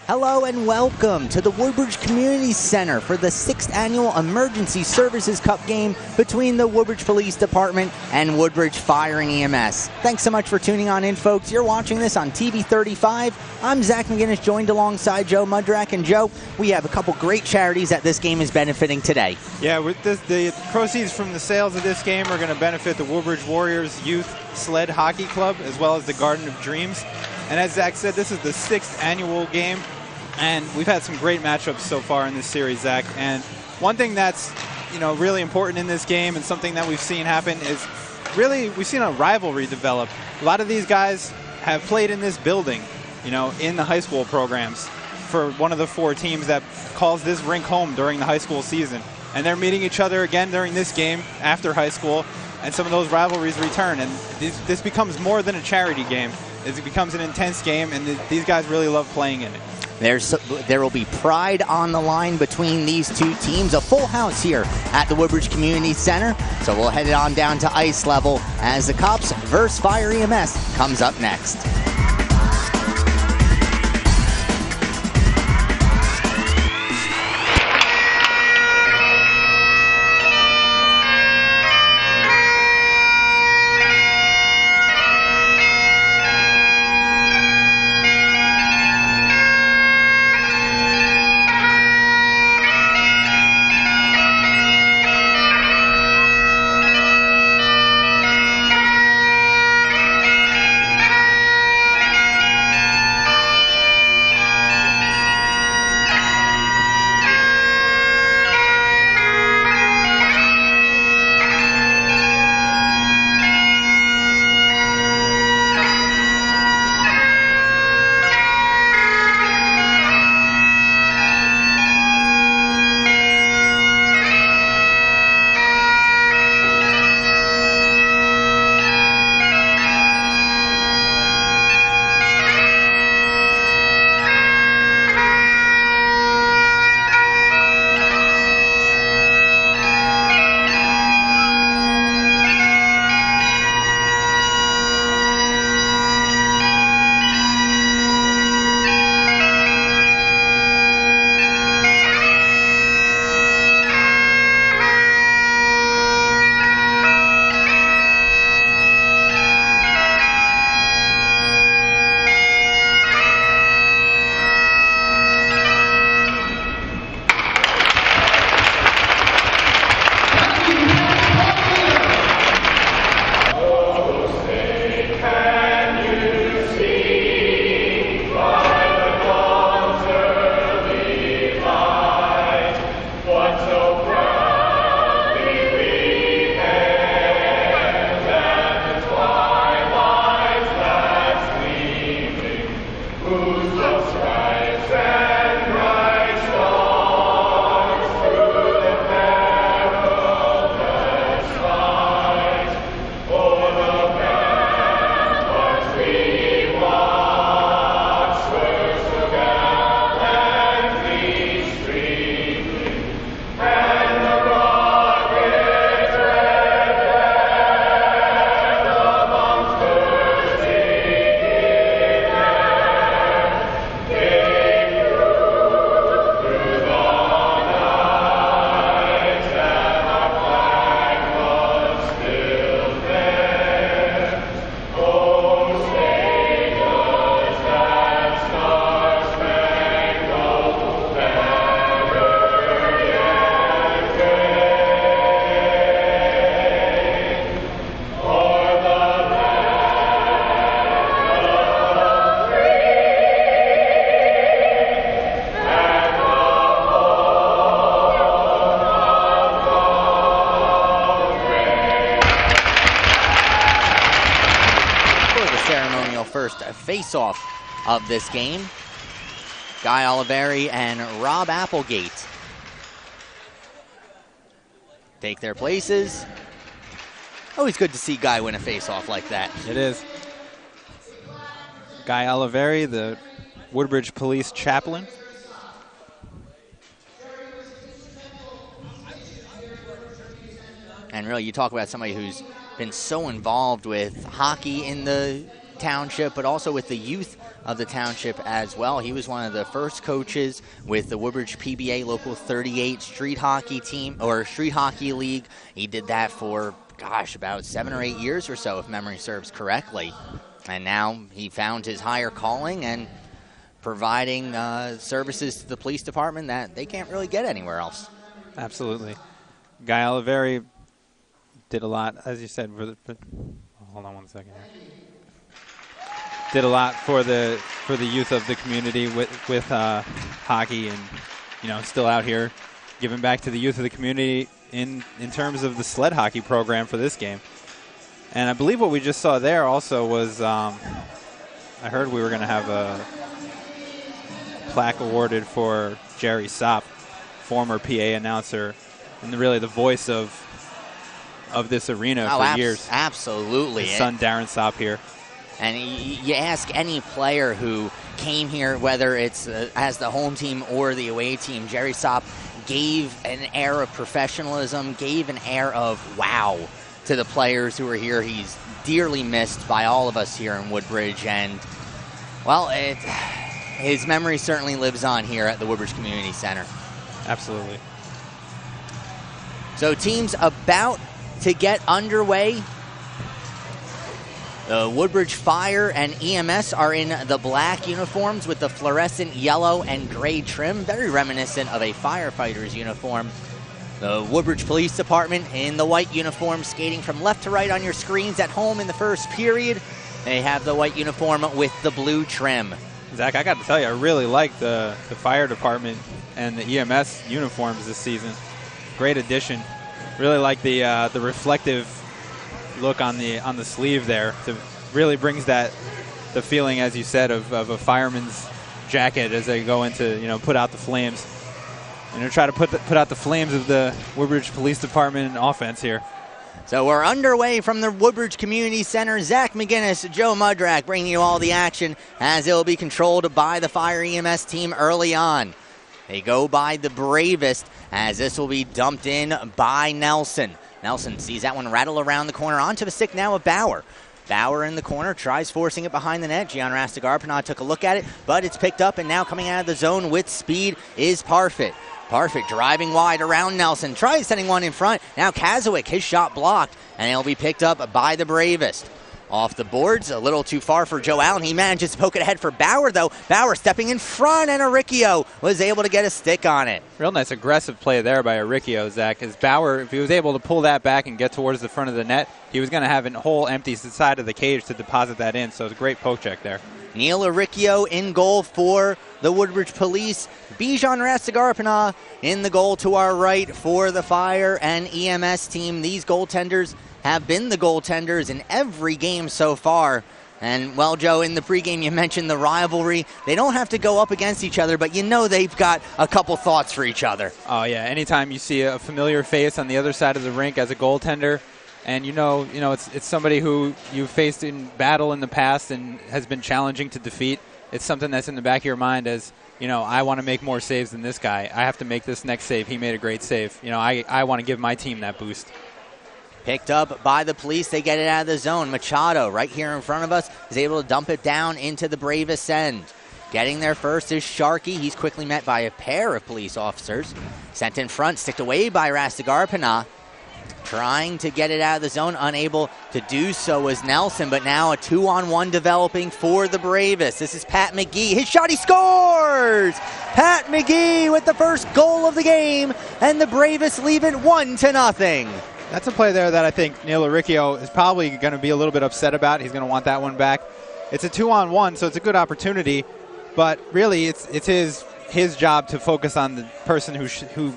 Hello and welcome to the Woodbridge Community Center for the 6th Annual Emergency Services Cup game between the Woodbridge Police Department and Woodbridge Fire and EMS. Thanks so much for tuning on in, folks. You're watching this on TV 35. I'm Zach McGinnis, joined alongside Joe Mudrak. And Joe, we have a couple great charities that this game is benefiting today. Yeah, with the proceeds from the sales of this game are going to benefit the Woodbridge Warriors Youth Sled Hockey Club as well as the Garden of Dreams. And as Zach said, this is the 6th annual game. And we've had some great matchups so far in this series, Zach. And one thing that's, really important in this game and something that we've seen happen is really we've seen a rivalry develop. A lot of these guys have played in this building, in the high school programs for one of the 4 teams that calls this rink home during the high school season. And they're meeting each other again during this game after high school, and some of those rivalries return. And this becomes more than a charity game. It becomes an intense game, and these guys really love playing in it. There will be pride on the line between these two teams. A full house here at the Woodbridge Community Center. So we'll head it on down to ice level as the Cops vs. Fire EMS comes up next. First face-off of this game. Guy Oliveri and Rob Applegate take their places. Always good to see Guy win a face-off like that. It is. Guy Oliveri, the Woodbridge Police Chaplain. And really, you talk about somebody who's been so involved with hockey in the township, but also with the youth of the township as well. He was one of the first coaches with the Woodbridge PBA Local 38 street hockey team, or street hockey league. He did that for, gosh, about 7 or 8 years or so, if memory serves correctly. And now he found his higher calling and providing services to the police department that they can't really get anywhere else. Absolutely. Guy Oliveri did a lot, as you said. Hold on one second here. Did a lot for the youth of the community with hockey, and still out here giving back to the youth of the community in terms of the sled hockey program for this game. And I believe what we just saw there also was I heard we were going to have a plaque awarded for Jerry Sopp, former PA announcer, and really the voice of this arena for years. Absolutely. His son Darren Sopp here. And you ask any player who came here, whether it's as the home team or the away team, Jerry Sopp gave an air of professionalism, gave an air of wow to the players who were here. He's dearly missed by all of us here in Woodbridge. And, well, his memory certainly lives on here at the Woodbridge Community Center. Absolutely. So teams about to get underway. The Woodbridge Fire and EMS are in the black uniforms with the fluorescent yellow and gray trim, very reminiscent of a firefighter's uniform. The Woodbridge Police Department in the white uniform, skating from left to right on your screens at home in the first period. They have the white uniform with the blue trim. Zach, I got to tell you, I really like the fire department and the EMS uniforms this season. Great addition. Really like the reflective look on the sleeve there. It really brings the feeling, as you said, of a fireman's jacket as they go into put out the flames. And try to put out the flames of the Woodbridge Police Department offense here. So we're underway from the Woodbridge Community Center. Zach McGinnis, Joe Mudrak bringing you all the action as it will be controlled by the Fire EMS team early on. They go by the bravest as this will be dumped in by Nelson. Nelson sees that one rattle around the corner onto the stick now of Bauer. Bauer in the corner, tries forcing it behind the net. Gian Rastigarpana took a look at it, but it's picked up, and now coming out of the zone with speed is Parfit. Parfit driving wide around Nelson, tries sending one in front. Now Kazowick, his shot blocked, and it'll be picked up by the bravest. Off the boards, a little too far for Joe Allen. He manages to poke it ahead for Bauer, though. Bauer stepping in front, and Aricchio was able to get a stick on it. Real nice aggressive play there by Aricchio, Zach. As Bauer, if he was able to pull that back and get towards the front of the net, he was going to have a whole empty side of the cage to deposit that in. So it's a great poke check there. Neil Aricchio in goal for the Woodbridge Police. Bijan Rastigarpana in the goal to our right for the Fire and EMS team. These goaltenders have been the goaltenders in every game so far. And, well, Joe, in the pregame you mentioned the rivalry. They don't have to go up against each other, but they've got a couple thoughts for each other. Oh, yeah. Anytime you see a familiar face on the other side of the rink as a goaltender, and it's somebody who you've faced in battle in the past and has been challenging to defeat, it's something that's in the back of your mind as, I want to make more saves than this guy. I have to make this next save. He made a great save. I want to give my team that boost. Picked up by the police. They get it out of the zone. Machado, right here in front of us, is able to dump it down into the bravest end. Getting there first is Sharkey. He's quickly met by a pair of police officers. Sent in front, sticked away by Rastigarpana. Trying to get it out of the zone, unable to do so was Nelson, but now a 2-on-1 developing for the bravest. This is Pat McGee. His shot, he scores! Pat McGee with the first goal of the game, and the bravest leave it 1-0. That's a play there that I think Neil Aricchio is probably going to be a little bit upset about. He's going to want that one back. It's a 2-on-1, so it's a good opportunity, but really it's his job to focus on the person who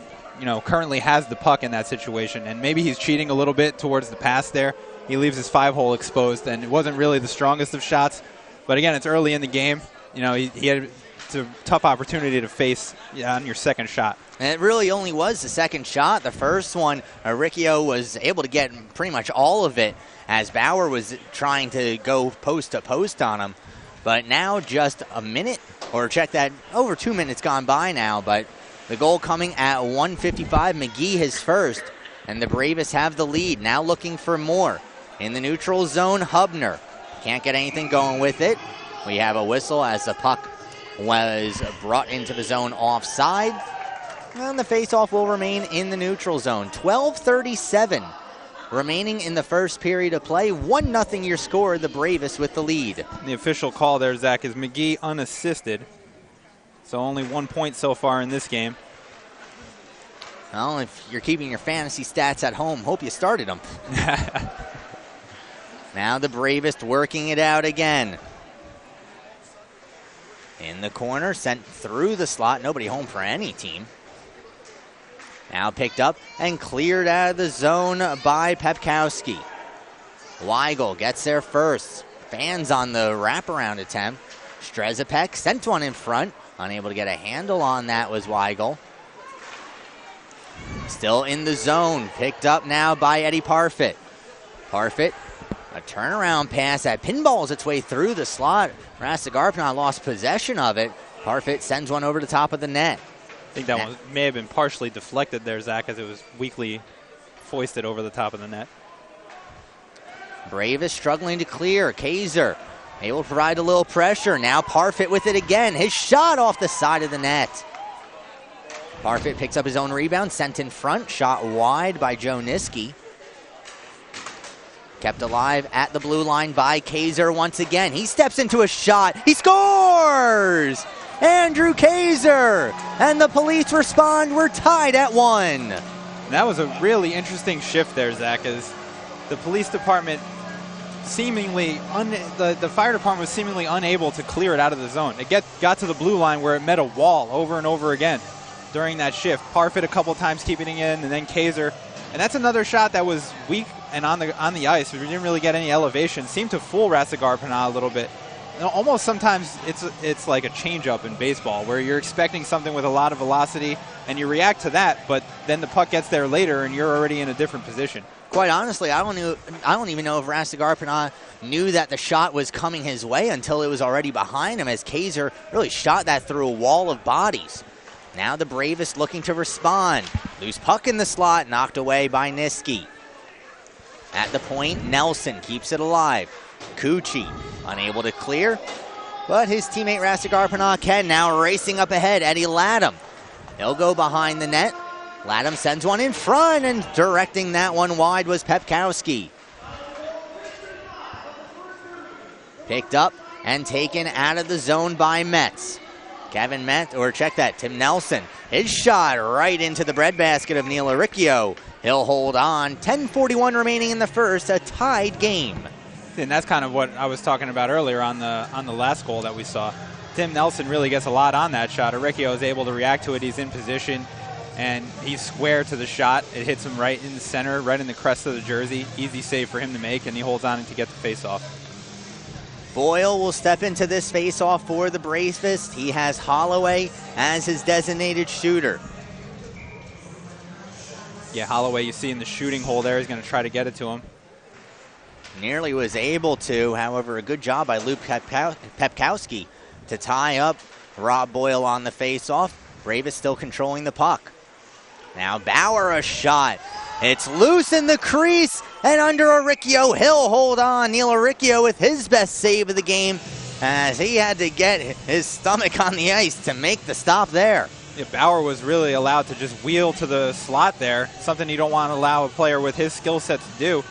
currently has the puck in that situation, and maybe he's cheating a little bit towards the pass there. He leaves his 5-hole exposed, and it wasn't really the strongest of shots, but again, it's early in the game. It's a tough opportunity to face on your second shot. And it really only was the second shot. The first one, Aricchio was able to get pretty much all of it as Bauer was trying to go post to post on him. But now just a minute, or check that, over 2 minutes gone by now, but the goal coming at 1:55. McGee his first, and the Bravest have the lead. Now looking for more. In the neutral zone, Hubner. Can't get anything going with it. We have a whistle as the puck was brought into the zone offside. And the faceoff will remain in the neutral zone. 12:37 remaining in the first period of play. 1-0 your score, the Bravest with the lead. The official call there, Zach, is McGee unassisted. So only 1 point so far in this game. Well, if you're keeping your fantasy stats at home, hope you started them. Now the Bravest working it out again. In the corner, sent through the slot. Nobody home for any team. Now picked up and cleared out of the zone by Pepkowski. Weigel gets there first. Fans on the wraparound attempt. Strezepek sent one in front. Unable to get a handle on that was Weigel. Still in the zone. Picked up now by Eddie Parfit. Parfit, a turnaround pass that pinballs its way through the slot. Rastigarpina lost possession of it. Parfit sends one over the top of the net. I think that one may have been partially deflected there, Zach, as it was weakly foisted over the top of the net. Bravest struggling to clear. Kaiser able to provide a little pressure. Now Parfit with it again. His shot off the side of the net. Parfit picks up his own rebound, sent in front, shot wide by Joe Niski. Kept alive at the blue line by Kaiser once again. He steps into a shot. He scores! Andrew Kaiser! And the police respond. We're tied at 1. That was a really interesting shift there, Zach, as the police department seemingly, the fire department was seemingly unable to clear it out of the zone. It got to the blue line where it met a wall over and over again during that shift. Parfit a couple times keeping it in, and then Kaiser. And that's another shot that was weak and on the ice. We didn't really get any elevation. Seemed to fool Rastigarpina a little bit. You know, almost sometimes it's like a change-up in baseball where you're expecting something with a lot of velocity and you react to that, but then the puck gets there later and you're already in a different position. Quite honestly, I don't even know if Rastigarpina knew that the shot was coming his way until it was already behind him, as Kaiser really shot that through a wall of bodies. Now the Bravest looking to respond. Loose puck in the slot, knocked away by Niski. At the point, Nelson keeps it alive. Cucci unable to clear, but his teammate Rastigarpina can. Now racing up ahead, Eddie Latham. He'll go behind the net. Latham sends one in front, and directing that one wide was Pepkowski. Picked up and taken out of the zone by Metz. Kevin Metz, or check that, Tim Nelson. His shot right into the breadbasket of Neil Aricchio. He'll hold on. 10:41 remaining in the first, a tied game. And that's kind of what I was talking about earlier on the last goal that we saw. Tim Nelson really gets a lot on that shot. Aricchio is able to react to it. He's in position, and he's square to the shot. It hits him right in the center, right in the crest of the jersey. Easy save for him to make, and he holds on to get the face-off. Boyle will step into this face-off for the Bravest. He has Holloway as his designated shooter. Yeah, Holloway, you see in the shooting hole there, he's going to try to get it to him. Nearly was able to, however, a good job by Luke Pepkowski to tie up Rob Boyle on the face-off. Bravest still controlling the puck. Now Bauer a shot. It's loose in the crease and under Aricchio. He'll hold on. Neil Aricchio with his best save of the game as he had to get his stomach on the ice to make the stop there. Yeah, Bauer was really allowed to just wheel to the slot there, something you don't want to allow a player with his skill set to do.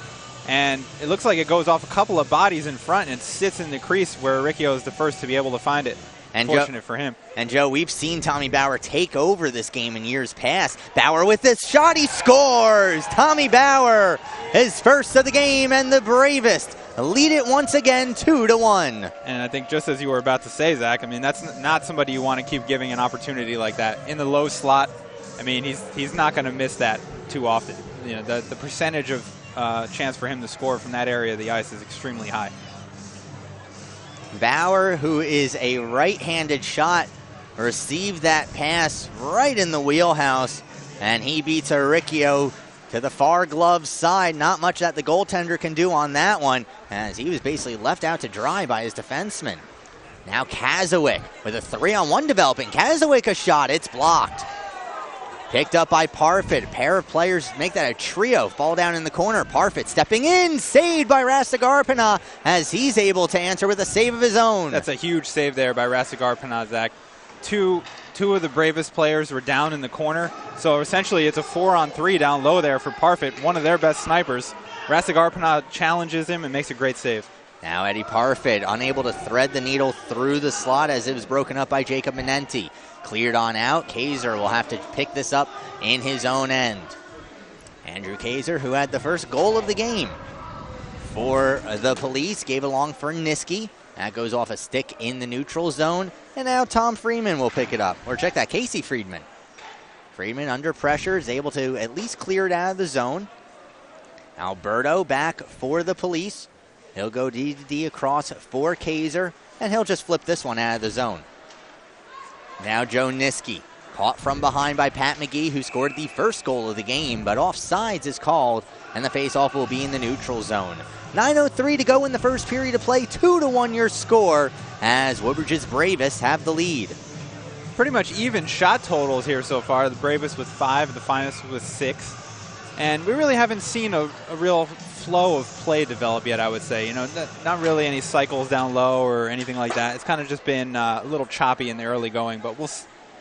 And it looks like it goes off a couple of bodies in front and sits in the crease where Aricchio is the first to be able to find it. And fortunate for him. And Joe, we've seen Tommy Bauer take over this game in years past. Bauer with this shot, he scores! Tommy Bauer, his first of the game, and the Bravest lead it once again 2-1. And I think just as you were about to say, Zach, I mean, that's not somebody you want to keep giving an opportunity like that. In the low slot, I mean, he's not going to miss that too often. You know, the percentage of chance for him to score from that area of the ice is extremely high. Bauer, who is a right-handed shot, received that pass right in the wheelhouse, and he beats Aricchio to the far glove side. Not much that the goaltender can do on that one, as he was basically left out to dry by his defenseman. Now Kazowick with a 3-on-1 developing. Kazowick a shot, it's blocked. Picked up by Parfit. A pair of players make that a trio. Fall down in the corner. Parfit stepping in. Saved by Rastigarpana as he's able to answer with a save of his own. That's a huge save there by Rastigarpana, Zach. Two of the bravest players were down in the corner. So essentially it's a 4-on-3 down low there for Parfit, one of their best snipers. Rastigarpana challenges him and makes a great save. Now Eddie Parfit unable to thread the needle through the slot as it was broken up by Jacob Menenti. Cleared on out. Kaiser will have to pick this up in his own end. Andrew Kaiser, who had the first goal of the game for the Police, gave along for Niski. That goes off a stick in the neutral zone. And now Tom Freeman will pick it up. Or check that, Casey Friedman. Friedman under pressure is able to at least clear it out of the zone. Alberto back for the Police. He'll go D across for Kaiser, and he'll just flip this one out of the zone. Now Joe Niski, caught from behind by Pat McGee, who scored the first goal of the game, but offsides is called, and the faceoff will be in the neutral zone. 9:03 to go in the first period of play, 2-1 your score, as Woodbridge's Bravest have the lead. Pretty much even shot totals here so far. The Bravest with 5, the Finest with 6. And we really haven't seen a real flow of play develop yet, I would say. You know, not really any cycles down low or anything like that. It's kind of just been a little choppy in the early going, but we'll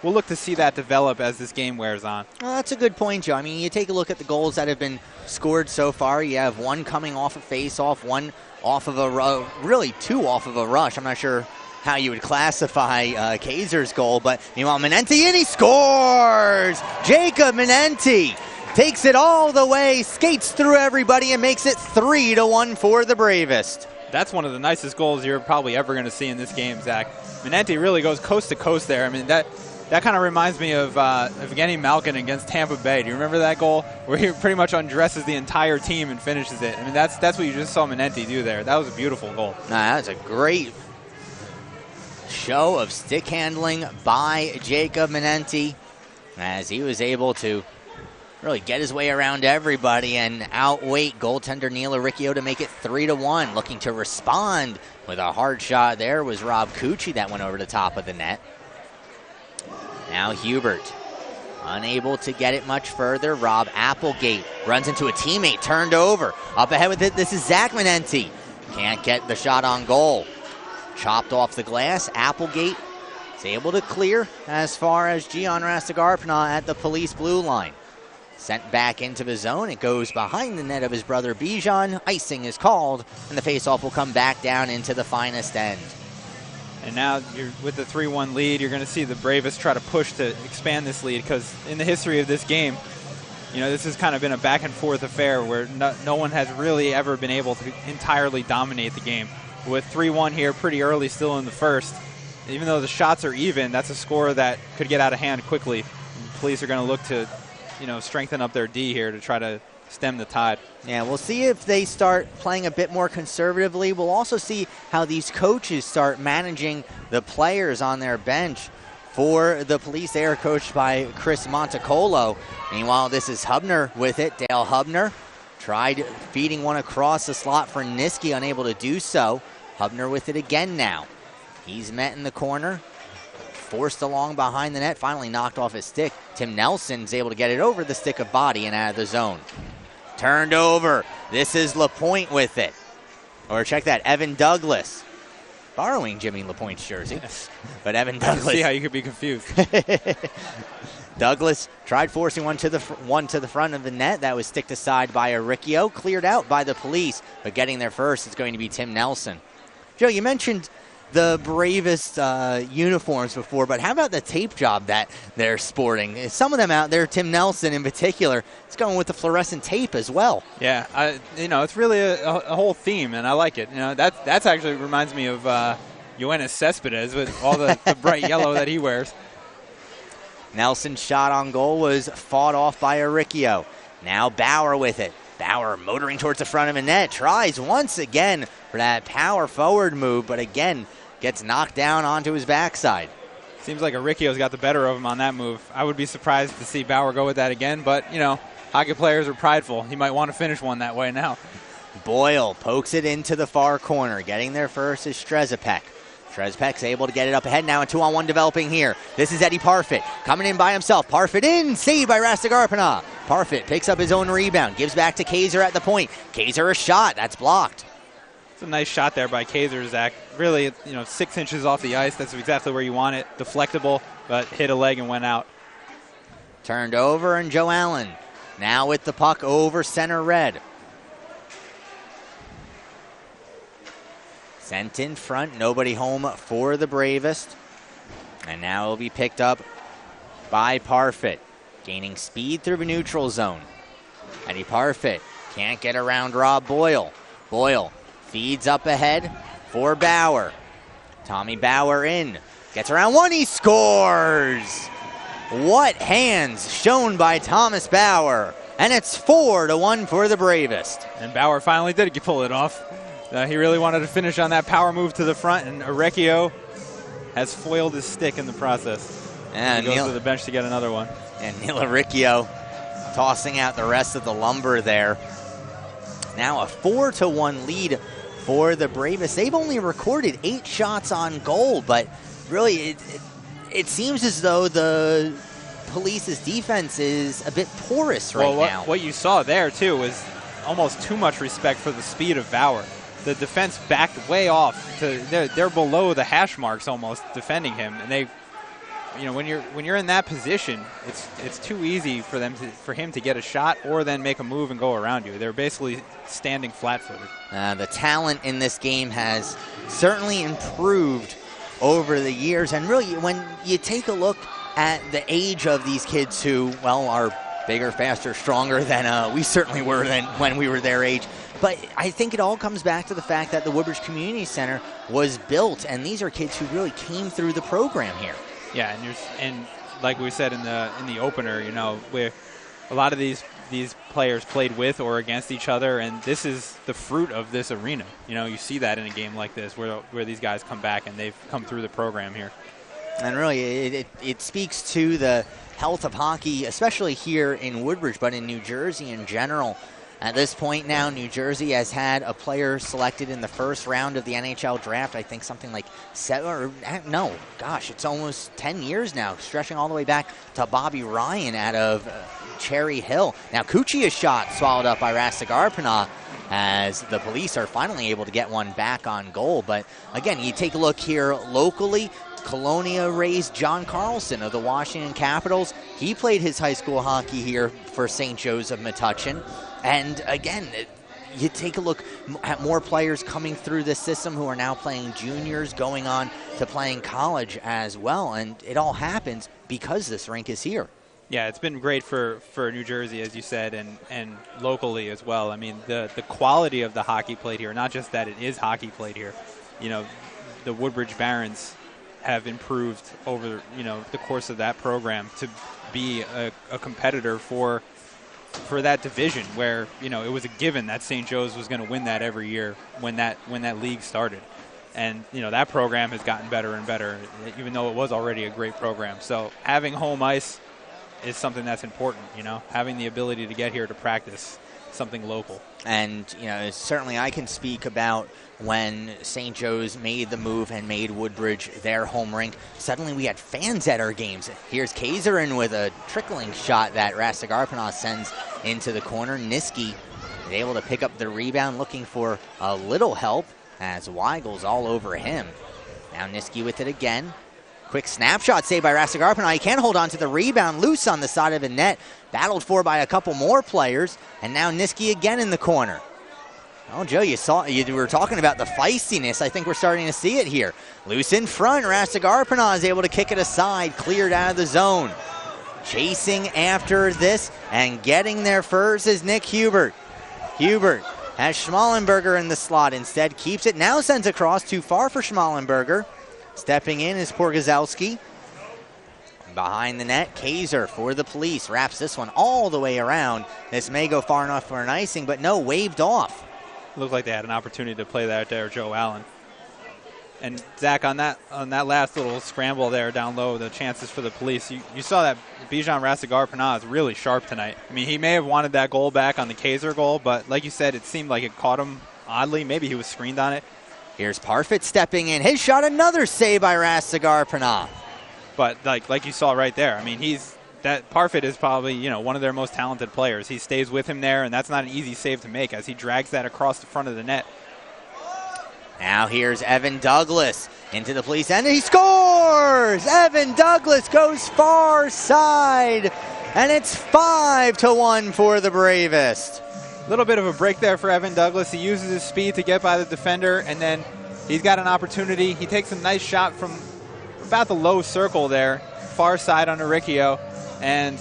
look to see that develop as this game wears on. Well, that's a good point, Joe. I mean, you take a look at the goals that have been scored so far. You have one coming off a face-off, one off of really two off of a rush. I'm not sure how you would classify Kaiser's goal, but meanwhile, Menenti, and he scores! Jacob Menenti takes it all the way, skates through everybody, and makes it 3-1 for the Bravest. That's one of the nicest goals you're probably ever going to see in this game, Zach. Menenti really goes coast to coast there. I mean, that kind of reminds me of Evgeny Malkin against Tampa Bay. Do you remember that goal where he pretty much undresses the entire team and finishes it? I mean, that's what you just saw Menenti do there. That was a beautiful goal. That was a great show of stick handling by Jacob Menenti as he was able to really get his way around everybody and outweight goaltender Neil Riccio to make it 3-1. Looking to respond with a hard shot there was Rob Cucci that went over the top of the net. Now Hubert, unable to get it much further. Rob Applegate runs into a teammate, turned over. Up ahead with it, this is Zach Menenti. Can't get the shot on goal. Chopped off the glass. Applegate is able to clear as far as Gian Rastigarpana at the Police blue line. Sent back into the zone. It goes behind the net of his brother Bijan. Icing is called, and the faceoff will come back down into the Finest end. And now you're with the 3-1 lead, you're going to see the Bravest try to push to expand this lead, because in the history of this game, you know, this has kind of been a back and forth affair where no one has really ever been able to entirely dominate the game. With 3-1 here pretty early still in the first, even though the shots are even, that's a score that could get out of hand quickly. And the Police are going to look to, you know, strengthen up their D here to try to stem the tide. Yeah, we'll see if they start playing a bit more conservatively. We'll also see how these coaches start managing the players on their bench. For the Police, they are coached by Chris Montecolo. Meanwhile, this is Hubner with it. Dale Hubner tried feeding one across the slot for Niski, unable to do so. Hubner with it again now. He's met in the corner. Forced along behind the net, finally knocked off his stick. Tim Nelson's able to get it over the stick of body and out of the zone. Turned over. This is LaPointe with it. Or check that, Evan Douglas. Borrowing Jimmy LaPointe's jersey. Yes. But Evan Douglas. I see how you could be confused. Douglas tried forcing one to the front of the net. That was sticked aside by Riccio. Cleared out by the Police. But getting there first is going to be Tim Nelson. Joe, you mentioned the Bravest uniforms before, but how about the tape job that they're sporting? Some of them out there, Tim Nelson in particular, is going with the fluorescent tape as well. Yeah, you know, it's really a whole theme, and I like it. You know, that's actually reminds me of Yoenis Cespedes with all the bright yellow that he wears. Nelson's shot on goal was fought off by Riccio. Now Bauer with it. Bauer motoring towards the front of the net, tries once again for that power forward move, but again gets knocked down onto his backside. Seems like Riccio's got the better of him on that move. I would be surprised to see Bauer go with that again, but, you know, hockey players are prideful. He might want to finish one that way now. Boyle pokes it into the far corner. Getting there first is Strezepek. Trezpek's able to get it up ahead now, and 2-on-1 developing here. This is Eddie Parfit coming in by himself. Parfit in, saved by Rastigarpana. Parfit picks up his own rebound, gives back to Kaiser at the point. Kaiser a shot, that's blocked. It's a nice shot there by Kaiser, Zach. Really, 6 inches off the ice. That's exactly where you want it. Deflectable, but hit a leg and went out. Turned over, and Joe Allen now with the puck over center red. Sent in front, nobody home for the Bravest. And now it'll be picked up by Parfit, gaining speed through the neutral zone. Eddie Parfit can't get around Rob Boyle. Boyle feeds up ahead for Bauer. Tommy Bauer in, gets around one, he scores! What hands shown by Thomas Bauer. And it's 4-1 for the Bravest. And Bauer finally did pull it off. He really wanted to finish on that power move to the front, and Orecchio has foiled his stick in the process. And he goes to the bench to get another one. And Neil Orecchio tossing out the rest of the lumber there. Now a 4-1 lead for the Bravest. They've only recorded 8 shots on goal, but really it seems as though the Police's defense is a bit porous now. What you saw there, too, was almost too much respect for the speed of Bauer. The defense backed way off. They're below the hash marks almost defending him, and they, when you're in that position, it's too easy for him to get a shot or then make a move and go around you. They're basically standing flat-footed. The talent in this game has certainly improved over the years, and really when you take a look at the age of these kids who, are bigger, faster, stronger than we certainly were than when we were their age. But I think it all comes back to the fact that the Woodbridge Community Center was built, and these are kids who really came through the program here. Yeah, and like we said in the opener, where a lot of these players played with or against each other, and this is the fruit of this arena. You see that in a game like this where these guys come back and they've come through the program here. And really, it speaks to the health of hockey, especially here in Woodbridge, but in New Jersey in general. At this point now, New Jersey has had a player selected in the first round of the NHL draft. I think something like it's almost 10 years now, stretching all the way back to Bobby Ryan out of Cherry Hill. Now, Cucci is shot, swallowed up by Rastigarpana, as the Police are finally able to get one back on goal. But again, you take a look here locally. Colonia raised John Carlson of the Washington Capitals. He played his high school hockey here for St. Joe's of Metuchen. And again, you take a look at more players coming through this system who are now playing juniors, going on to playing college as well. And it all happens because this rink is here. Yeah, it's been great for New Jersey, as you said, and locally as well. I mean, the quality of the hockey played here, not just that it is hockey played here. The Woodbridge Barons have improved over, the course of that program to be a competitor for that division where, it was a given that St. Joe's was going to win that every year when that league started. And, that program has gotten better and better, even though it was already a great program. So having home ice is something that's important, having the ability to get here to practice something local. And, certainly I can speak about when St. Joe's made the move and made Woodbridge their home rink. Suddenly we had fans at our games. Here's Kaiserin with a trickling shot that Rastigarpana sends into the corner. Niski is able to pick up the rebound, looking for a little help as Weigel's all over him. Now Niski with it again. Quick snapshot saved by Rastigarpana. He can't hold on to the rebound. Loose on the side of the net. Battled for by a couple more players. And now Niski again in the corner. Oh, Joe, you were talking about the feistiness. I think we're starting to see it here. Loose in front. Rastigarpana is able to kick it aside. Cleared out of the zone. Chasing after this and getting there first is Nick Hubert. Hubert has Schmallenberger in the slot. Instead keeps it. Now sends across. Too far for Schmallenberger. Stepping in is Porgazowski. Behind the net, Kaiser for the Police. Wraps this one all the way around. This may go far enough for an icing, but no, waved off. Looked like they had an opportunity to play that there, Joe Allen. And Zach, on that last little scramble there down low, the chances for the Police, you saw that Bijan Rastigarpana is really sharp tonight. I mean, he may have wanted that goal back on the Kaiser goal, but like you said, it seemed like it caught him oddly. Maybe he was screened on it. Here's Parfit stepping in. His shot, another save by Rastegar-Panav. But like you saw right there, I mean, Parfit is probably, you know, one of their most talented players. He stays with him there, and that's not an easy save to make as he drags that across the front of the net. Now here's Evan Douglas into the police end, and he scores! Evan Douglas goes far side, and it's 5-1 for the Bravest. A little bit of a break there for Evan Douglas. He uses his speed to get by the defender, and then he's got an opportunity. He takes a nice shot from about the low circle there, far side on Uricchio, and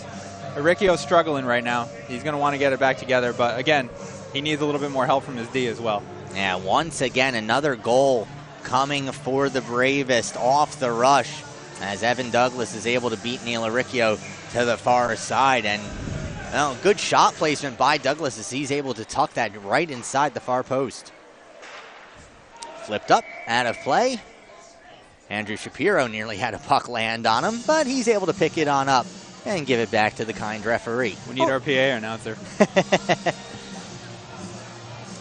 Uricchio's struggling right now. He's going to want to get it back together, but again, he needs a little bit more help from his D as well. Yeah, once again, another goal coming for the Bravest off the rush as Evan Douglas is able to beat Neil Uricchio to the far side. And well, good shot placement by Douglas as he's able to tuck that right inside the far post. Flipped up, out of play. Andrew Shapiro nearly had a puck land on him, but he's able to pick it on up and give it back to the kind referee. We need our PA announcer.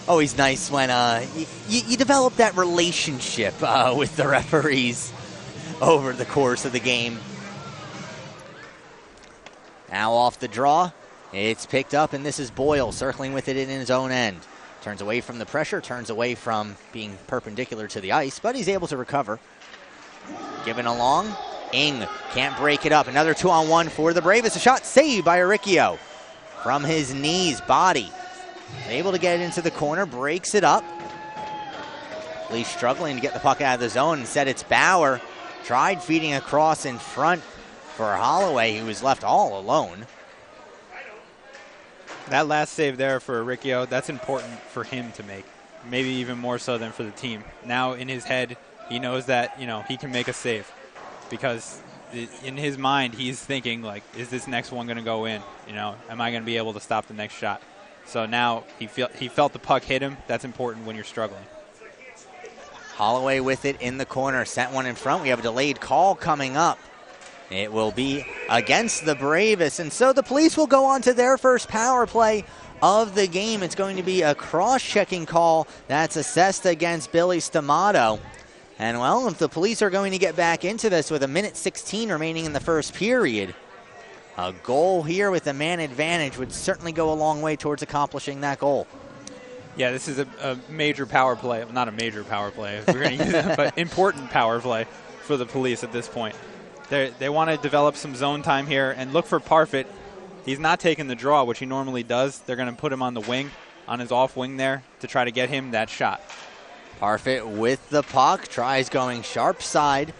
Always nice when you develop that relationship with the referees over the course of the game. Now off the draw, it's picked up, and this is Boyle circling with it in his own end. Turns away from the pressure, turns away from being perpendicular to the ice, but he's able to recover. Given along, Ing can't break it up. Another 2-on-1 for the Bravest. A shot saved by Uricchio from his knees, body. Able to get it into the corner, breaks it up. Police struggling to get the puck out of the zone. Instead, it's Bauer. Tried feeding across in front for Holloway, who was left all alone. That last save there for Uricchio, that's important for him to make. Maybe even more so than for the team. Now in his head, he knows that, you know, he can make a save. Because in his mind, he's thinking, like, is this next one going to go in? You know, am I going to be able to stop the next shot? So now he felt the puck hit him. That's important when you're struggling. Holloway with it in the corner. Sent one in front. We have a delayed call coming up. It will be against the Bravest. And so the Police will go on to their first power play of the game. It's going to be a cross-checking call that's assessed against Billy Stamato. And, well, if the Police are going to get back into this with 1:16 remaining in the first period, a goal here with a man advantage would certainly go a long way towards accomplishing that goal. Yeah, this is a major power play. Well, not a major power play, if we're going to use it, but important power play for the Police at this point. They want to develop some zone time here and look for Parfit. He's not taking the draw, which he normally does. They're going to put him on the wing, on his off wing there, to try to get him that shot. Parfit with the puck, tries going sharp side,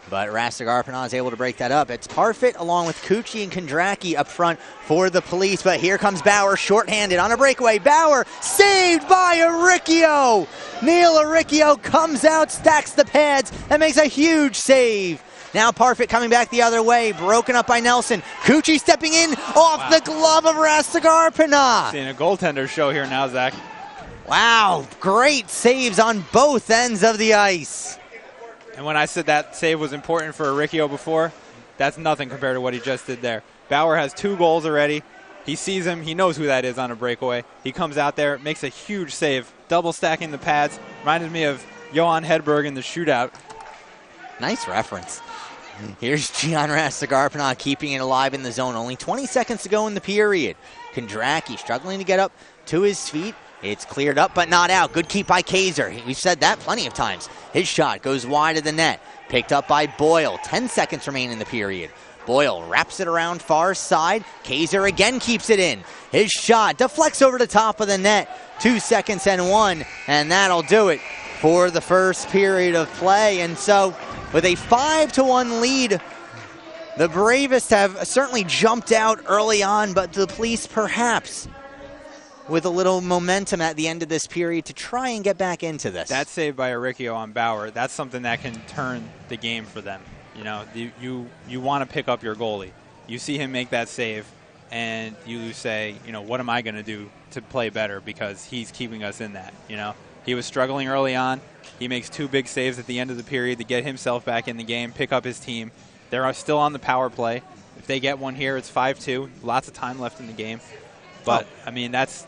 but Rastegar-Panav is able to break that up. It's Parfit along with Cucci and Kondracki up front for the Police, but here comes Bauer shorthanded on a breakaway. Bauer saved by Uricchio. Neil Uricchio comes out, stacks the pads, and makes a huge save. Now Parfit coming back the other way, broken up by Nelson. Cucci stepping in off the glove of Rastegar-Panav. Seeing a goaltender show here now, Zach. Wow, great saves on both ends of the ice. And when I said that save was important for Uricchio before, that's nothing compared to what he just did there. Bauer has 2 goals already. He sees him. He knows who that is on a breakaway. He comes out there, makes a huge save, double stacking the pads. Reminded me of Johan Hedberg in the shootout. Nice reference. Here's Gian Rastegar-Panav keeping it alive in the zone. Only 20 seconds to go in the period. Kondracki struggling to get up to his feet. It's cleared up, but not out. Good keep by Kaiser. We've said that plenty of times. His shot goes wide of the net. Picked up by Boyle. 10 seconds remain in the period. Boyle wraps it around far side. Kaiser again keeps it in. His shot deflects over the top of the net. 2 seconds and 1, and that'll do it for the first period of play. And so, with a 5-1 lead, the Bravest have certainly jumped out early on, but the Police perhaps with a little momentum at the end of this period to try and get back into this. That save by Uricchio on Bauer, that's something that can turn the game for them. You know, you want to pick up your goalie. You see him make that save, and you say, you know, what am I going to do to play better because he's keeping us in that, you know. He was struggling early on. He makes 2 big saves at the end of the period to get himself back in the game, pick up his team. They're still on the power play. If they get one here, it's 5-2. Lots of time left in the game. But, I mean, that's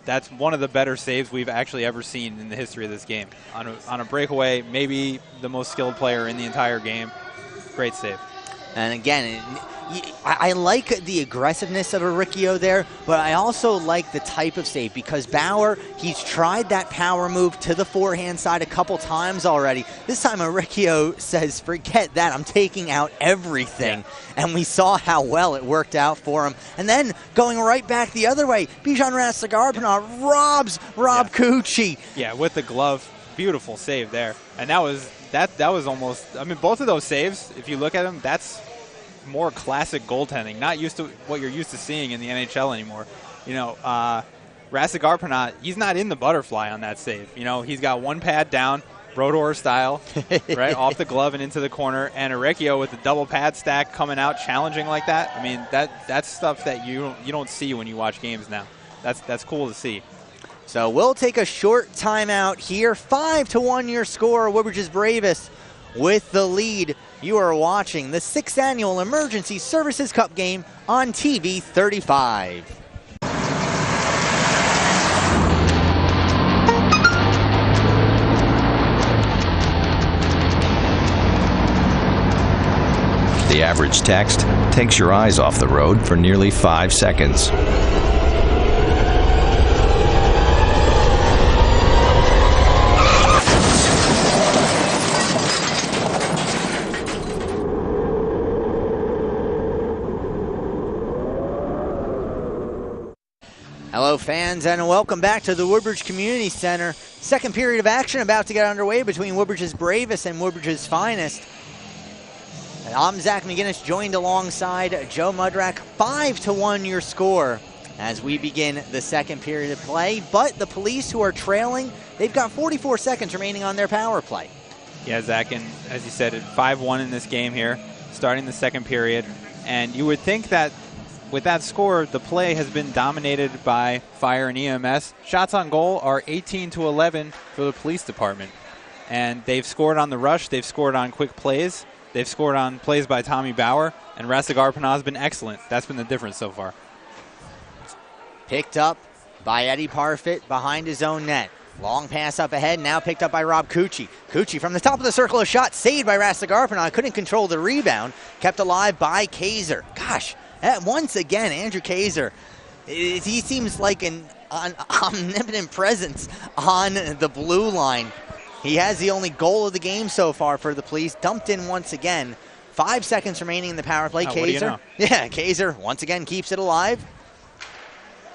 that's one of the better saves we've actually ever seen in the history of this game. On a breakaway, maybe the most skilled player in the entire game. Great save. And again, I like the aggressiveness of Riccio there, but I also like the type of save because Bauer, he's tried that power move to the forehand side a couple times already. This time Riccio says, forget that, I'm taking out everything. Yeah. And we saw how well it worked out for him. And then going right back the other way, Bijan Rastagarpana robs Rob Cucci. Yeah, with the glove. Beautiful save there. And that was almost, I mean, both of those saves, if you look at them, that's more classic goaltending, not used to what you're used to seeing in the NHL anymore. You know, Rastagarpana, he's not in the butterfly on that save. You know, he's got one pad down, Brodeur style, right, off the glove and into the corner, and Riccio with the double pad stack coming out, challenging like that. I mean, that's stuff that you don't see when you watch games now. That's cool to see. So we'll take a short timeout here. 5-1 your score. Woodbridge's bravest with the lead. You are watching the 6th Annual Emergency Services Cup game on TV 35. The average text takes your eyes off the road for nearly 5 seconds. Hello fans, and welcome back to the Woodbridge Community Center. Second period of action about to get underway between Woodbridge's bravest and Woodbridge's finest. And I'm Zach McGinnis, joined alongside Joe Mudrak. 5-1 your score as we begin the second period of play. But the police, who are trailing, they've got 44 seconds remaining on their power play. Yeah, Zach, and as you said, 5-1 in this game here, starting the second period. And you would think that with that score, the play has been dominated by fire and EMS. Shots on goal are 18-11 for the police department. And they've scored on the rush. They've scored on quick plays. They've scored on plays by Tommy Bauer. And Rastagarpana has been excellent. That's been the difference so far. Picked up by Eddie Parfit behind his own net. Long pass up ahead, now picked up by Rob Cucci. Cucci from the top of the circle, a shot saved by Rastagarpana. Couldn't control the rebound. Kept alive by Kaiser. Gosh. Once again, Andrew Kaiser, he seems like an omnipotent presence on the blue line. He has the only goal of the game so far for the police. Dumped in once again. 5 seconds remaining in the power play. Kaiser. What do you know? Yeah, Kaiser once again keeps it alive.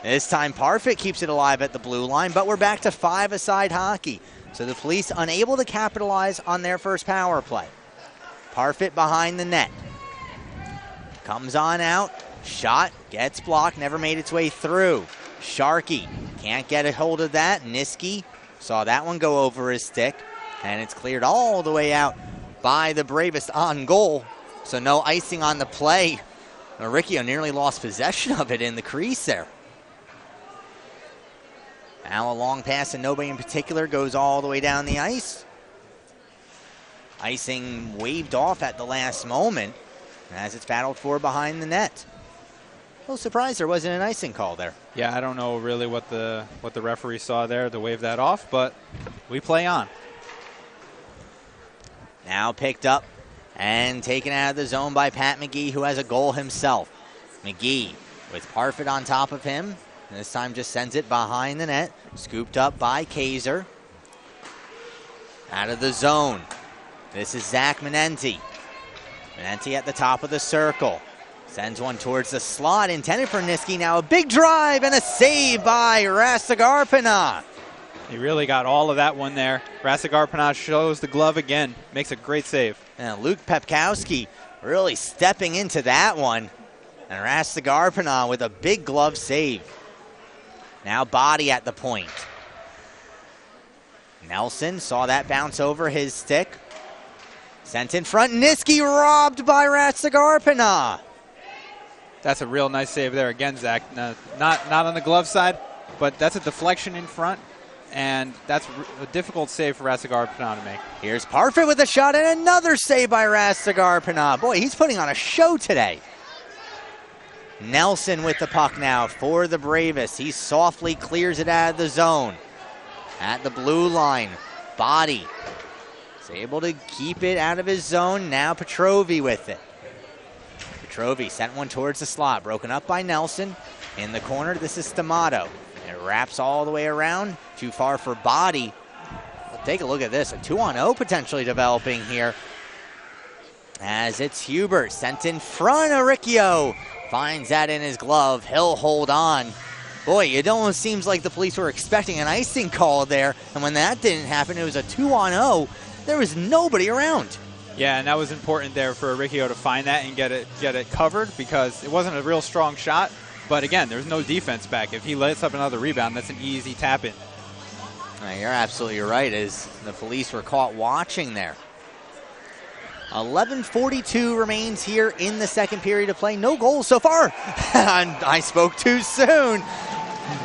This time Parfit keeps it alive at the blue line, but we're back to 5-a-side hockey. So the police unable to capitalize on their first power play. Parfit behind the net. Comes on out, shot, gets blocked, never made its way through. Sharkey can't get a hold of that. Niski saw that one go over his stick, and it's cleared all the way out by the bravest on goal. So no icing on the play. Riccio nearly lost possession of it in the crease there. Now a long pass, and nobody in particular goes all the way down the ice. Icing waved off at the last moment as it's battled for behind the net. A little surprised there wasn't an icing call there. Yeah, I don't know really what the referee saw there to wave that off, but we play on. Now picked up and taken out of the zone by Pat McGee, who has a goal himself. McGee with Parfit on top of him. And this time just sends it behind the net. Scooped up by Kaiser. Out of the zone. This is Zach Menenti. Menenti at the top of the circle. Sends one towards the slot, intended for Niski. Now a big drive and a save by Rastagarpana. He really got all of that one there. Rastagarpana shows the glove again. Makes a great save. And Luke Pepkowski really stepping into that one. And Rastagarpana with a big glove save. Now body at the point. Nelson saw that bounce over his stick. Sent in front. Niski robbed by Rastagarpana. That's a real nice save there again, Zach. Not on the glove side, but that's a deflection in front, and that's a difficult save for Rastagarpana to make. Here's Parfit with a shot, and another save by Rastagarpana. Boy, he's putting on a show today. Nelson with the puck now for the Bravest. He softly clears it out of the zone. At the blue line, Body is able to keep it out of his zone. Now Petrovi with it. Petrovi sent one towards the slot, broken up by Nelson. In the corner, this is Stamato. It wraps all the way around, too far for Body. Well, take a look at this, a 2-on-0 potentially developing here. As it's Hubert sent in front of Riccio. Finds that in his glove, he'll hold on. Boy, it almost seems like the police were expecting an icing call there, and when that didn't happen, it was a 2-on-0. There was nobody around. Yeah, and that was important there for Riccio to find that and get it covered, because it wasn't a real strong shot. But again, there's no defense back. If he lets up another rebound, that's an easy tap-in. You're absolutely right, as the police were caught watching there. 11:42 remains here in the second period of play. No goals so far. I spoke too soon.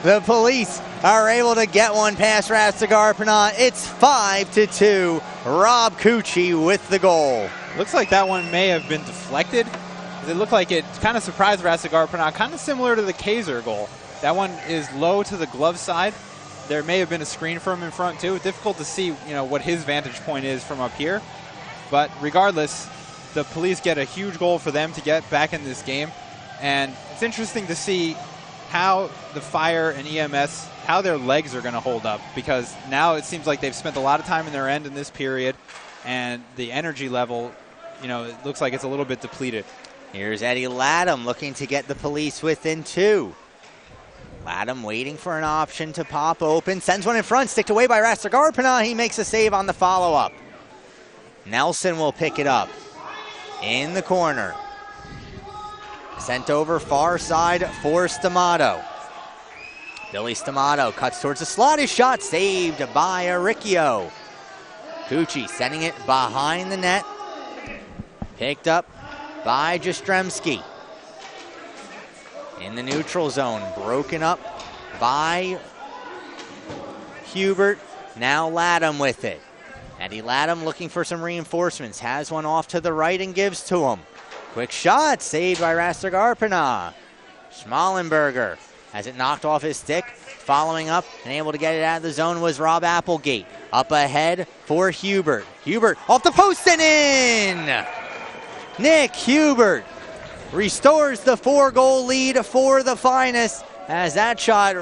The police are able to get one past Rastigarpina. It's 5-2. Rob Cucci with the goal. Looks like that one may have been deflected. It looked like it kind of surprised Rastigarpina, kind of similar to the Kaiser goal. That one is low to the glove side. There may have been a screen for him in front too. Difficult to see, what his vantage point is from up here. But regardless, the police get a huge goal for them to get back in this game. And it's interesting to see how the fire and EMS, how their legs are going to hold up, because now it seems like they've spent a lot of time in their end in this period, and the energy level, it looks like it's a little bit depleted. Here's Eddie Latham looking to get the police within 2. Latham waiting for an option to pop open, sends one in front, sticked away by Rastigarpina. He makes a save on the follow-up. Nelson will pick it up in the corner. Sent over far side for Stamato. Billy Stamato cuts towards the slot. His shot saved by Riccio. Cucci sending it behind the net. Picked up by Jastrzemski. In the neutral zone, broken up by Hubert. Now Latham with it. Eddie Latham looking for some reinforcements. Has one off to the right and gives to him. Quick shot, saved by Rastigarpina. Schmallenberger has it knocked off his stick. Following up and able to get it out of the zone was Rob Applegate. Up ahead for Hubert. Hubert off the post and in! Nick Hubert restores the 4-goal lead for the Finest as that shot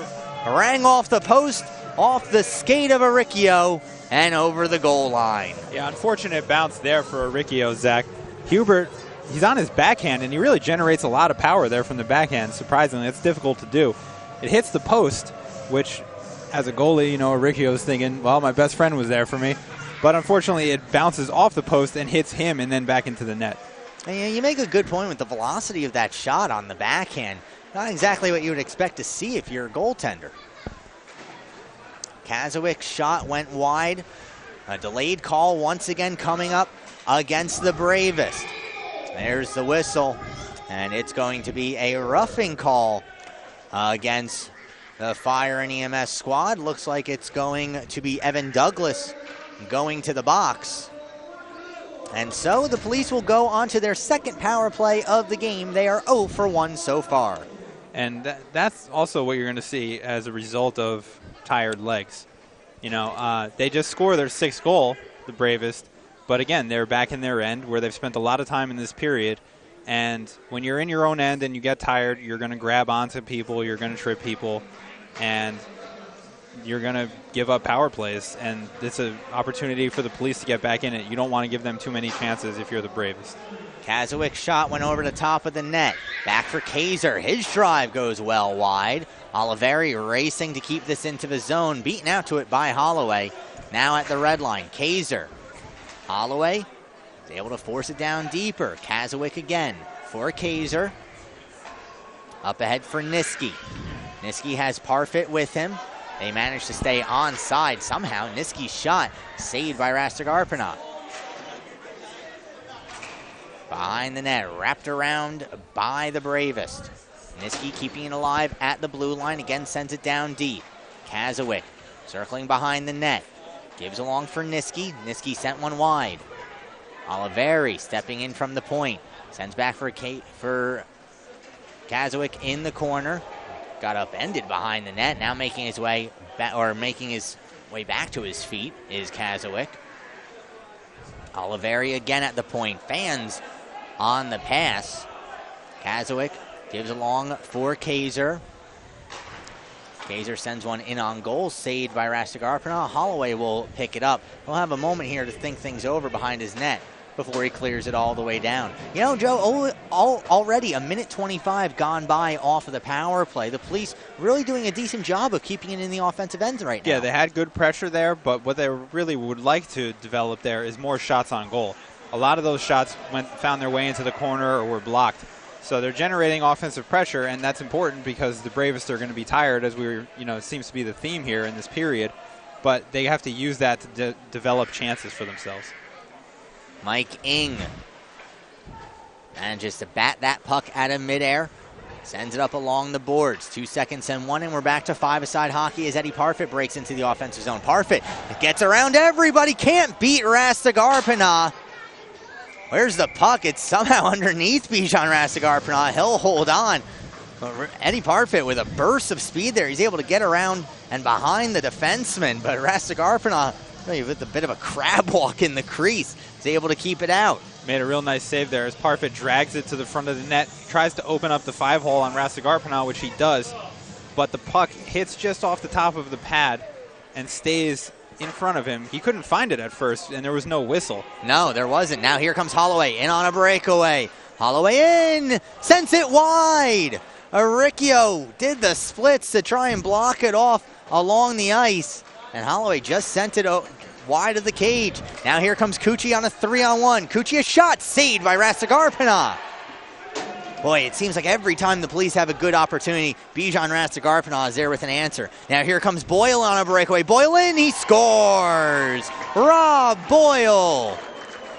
rang off the post, off the skate of Riccio, and over the goal line. Yeah, unfortunate bounce there for Riccio, Zach. Hubert, he's on his backhand, and he really generates a lot of power there from the backhand. Surprisingly, it's difficult to do. It hits the post, which, as a goalie, Riccio's thinking, well, my best friend was there for me. But unfortunately, it bounces off the post and hits him and then back into the net. And you make a good point with the velocity of that shot on the backhand. Not exactly what you would expect to see if you're a goaltender. Kazowick's shot went wide. A delayed call once again coming up against the Bravest. There's the whistle, and it's going to be a roughing call against the Fire and EMS squad. Looks like it's going to be Evan Douglas going to the box. And so the police will go on to their second power play of the game. They are 0 for 1 so far. And that's also what you're going to see as a result of tired legs. They just score their 6th goal, the Bravest, but again, they're back in their end where they've spent a lot of time in this period. And when you're in your own end and you get tired, you're going to grab onto people, you're going to trip people, and you're going to give up power plays. And it's an opportunity for the police to get back in it. You don't want to give them too many chances if you're the Bravest. Kazowick's shot went over the top of the net. Back for Kaiser. His drive goes well wide. Oliveri racing to keep this into the zone. Beaten out to it by Holloway. Now at the red line. Kaiser. Holloway is able to force it down deeper. Kazowick again for Kaiser. Up ahead for Niski. Niski has Parfit with him. They managed to stay onside somehow. Niski's shot saved by Rastigarpina. Behind the net, wrapped around by the Bravest. Niski keeping it alive at the blue line. Again, sends it down deep. Kazowick circling behind the net. Gives along for Niski. Niski sent one wide. Oliveri stepping in from the point. Sends back for Kazowick in the corner. Got upended behind the net. Now making his way back, back to his feet is Kazowick. Oliveri again at the point. Fans on the pass. Kazowick gives along for Kaiser. Kaiser sends one in on goal, saved by Rastigarpina. Holloway will pick it up. He'll have a moment here to think things over behind his net before he clears it all the way down. You know, Joe, already a minute 25 gone by off of the power play. The Police really doing a decent job of keeping it in the offensive end right now. Yeah, they had good pressure there, but what they really would like to develop there is more shots on goal. A lot of those shots found their way into the corner or were blocked. So they're generating offensive pressure, and that's important because the Bravest are going to be tired, as it seems to be the theme here in this period. But they have to use that to develop chances for themselves. Mike Ing manages to bat that puck out of midair. Sends it up along the boards. 2 seconds and 1, and we're back to five-a-side hockey as Eddie Parfit breaks into the offensive zone. Parfit gets around everybody, can't beat Rastigarpina. Where's the puck? It's somehow underneath Bijan Rastigarpina. He'll hold on. Eddie Parfit with a burst of speed there. He's able to get around and behind the defenseman, but Rastigarpina, really with a bit of a crab walk in the crease, is able to keep it out. Made a real nice save there as Parfit drags it to the front of the net, tries to open up the 5-hole on Rastigarpina, which he does, but the puck hits just off the top of the pad and stays in front of him. He couldn't find it at first, and there was no whistle. No, there wasn't. Now here comes Holloway in on a breakaway. Holloway in, sends it wide. Aricchio did the splits to try and block it off along the ice, and Holloway just sent it wide of the cage. Now here comes Cucci on a 3-on-1. Cucci a shot, saved by Rastigarpina. Boy, it seems like every time the Police have a good opportunity, Bijan Rastigarpina is there with an answer. Now here comes Boyle on a breakaway. Boyle in, he scores! Rob Boyle!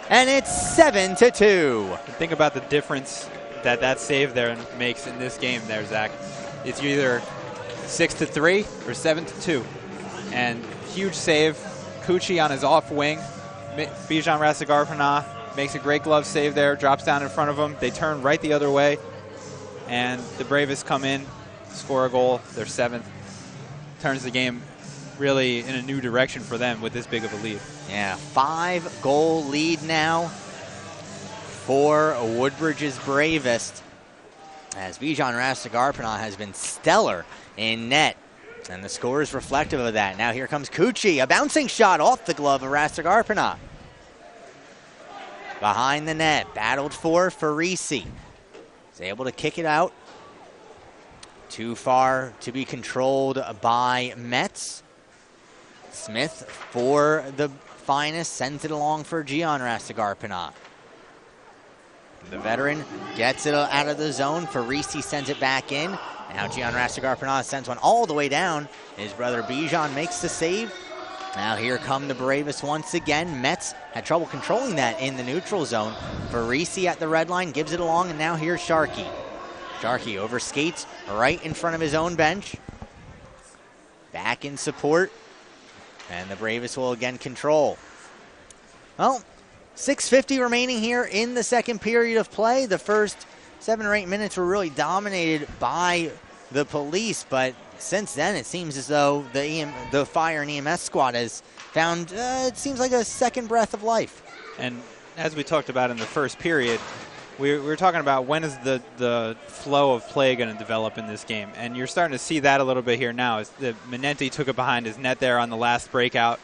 And it's 7-2. Think about the difference that save there makes in this game there, Zach. It's either 6-3 or 7-2. And huge save. Cucci on his off wing. Bijan Rastigarpina makes a great glove save there, drops down in front of him. They turn right the other way, and the Bravest come in, score a goal, their 7th. Turns the game really in a new direction for them with this big of a lead. Yeah, 5-goal lead now for Woodbridge's Bravest, as Bijan Rastigarpina has been stellar in net, and the score is reflective of that. Now here comes Cucci, a bouncing shot off the glove of Rastigarpina. Behind the net, battled for Farisi. Is able to kick it out. Too far to be controlled by Metz. Smith for the finest, sends it along for Gian Rastigarpina. The veteran gets it out of the zone. Farisi sends it back in. Now Gian Rastigarpina sends one all the way down. His brother Bijan makes the save. Now here come the Bravest once again. Metz had trouble controlling that in the neutral zone. Farisi at the red line gives it along, and now here's Sharkey. Sharkey overskates right in front of his own bench. Back in support, and the Bravest will again control. Well, 6:50 remaining here in the second period of play. The first 7 or 8 minutes were really dominated by the Police, but since then, it seems as though the Fire and EMS squad has found, it seems like a second breath of life. And as we talked about in the first period, we were talking about when is the flow of play going to develop in this game. And you're starting to see that a little bit here now. As Minenti took it behind his net there on the last breakout.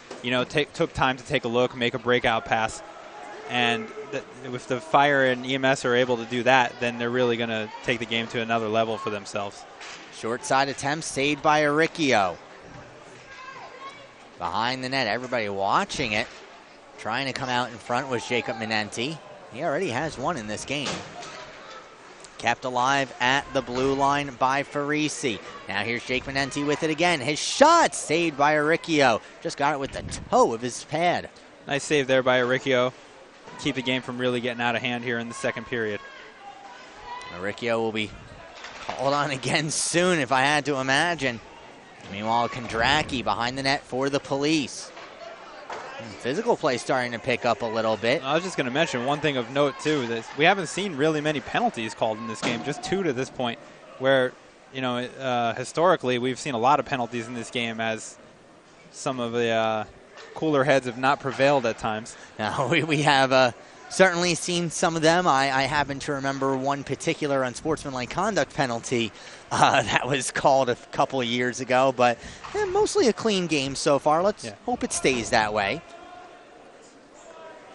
Took time to take a look, make a breakout pass. And if the Fire and EMS are able to do that, then they're really going to take the game to another level for themselves. Short side attempt saved by Aricchio. Behind the net, everybody watching it. Trying to come out in front was Jacob Minenti. He already has one in this game. Kept alive at the blue line by Farisi. Now here's Jake Minenti with it again. His shot saved by Aricchio. Just got it with the toe of his pad. Nice save there by Aricchio. Keep the game from really getting out of hand here in the second period. Aricchio will be called on again soon, if I had to imagine. Meanwhile, Kondracki behind the net for the Police. Physical play starting to pick up a little bit. I was just going to mention one thing of note, too. That we haven't seen really many penalties called in this game, just 2 to this point, where, historically we've seen a lot of penalties in this game as some of the cooler heads have not prevailed at times. Now, we have certainly seen some of them. I happen to remember one particular unsportsmanlike conduct penalty that was called a couple of years ago, but mostly a clean game so far. Let's hope it stays that way.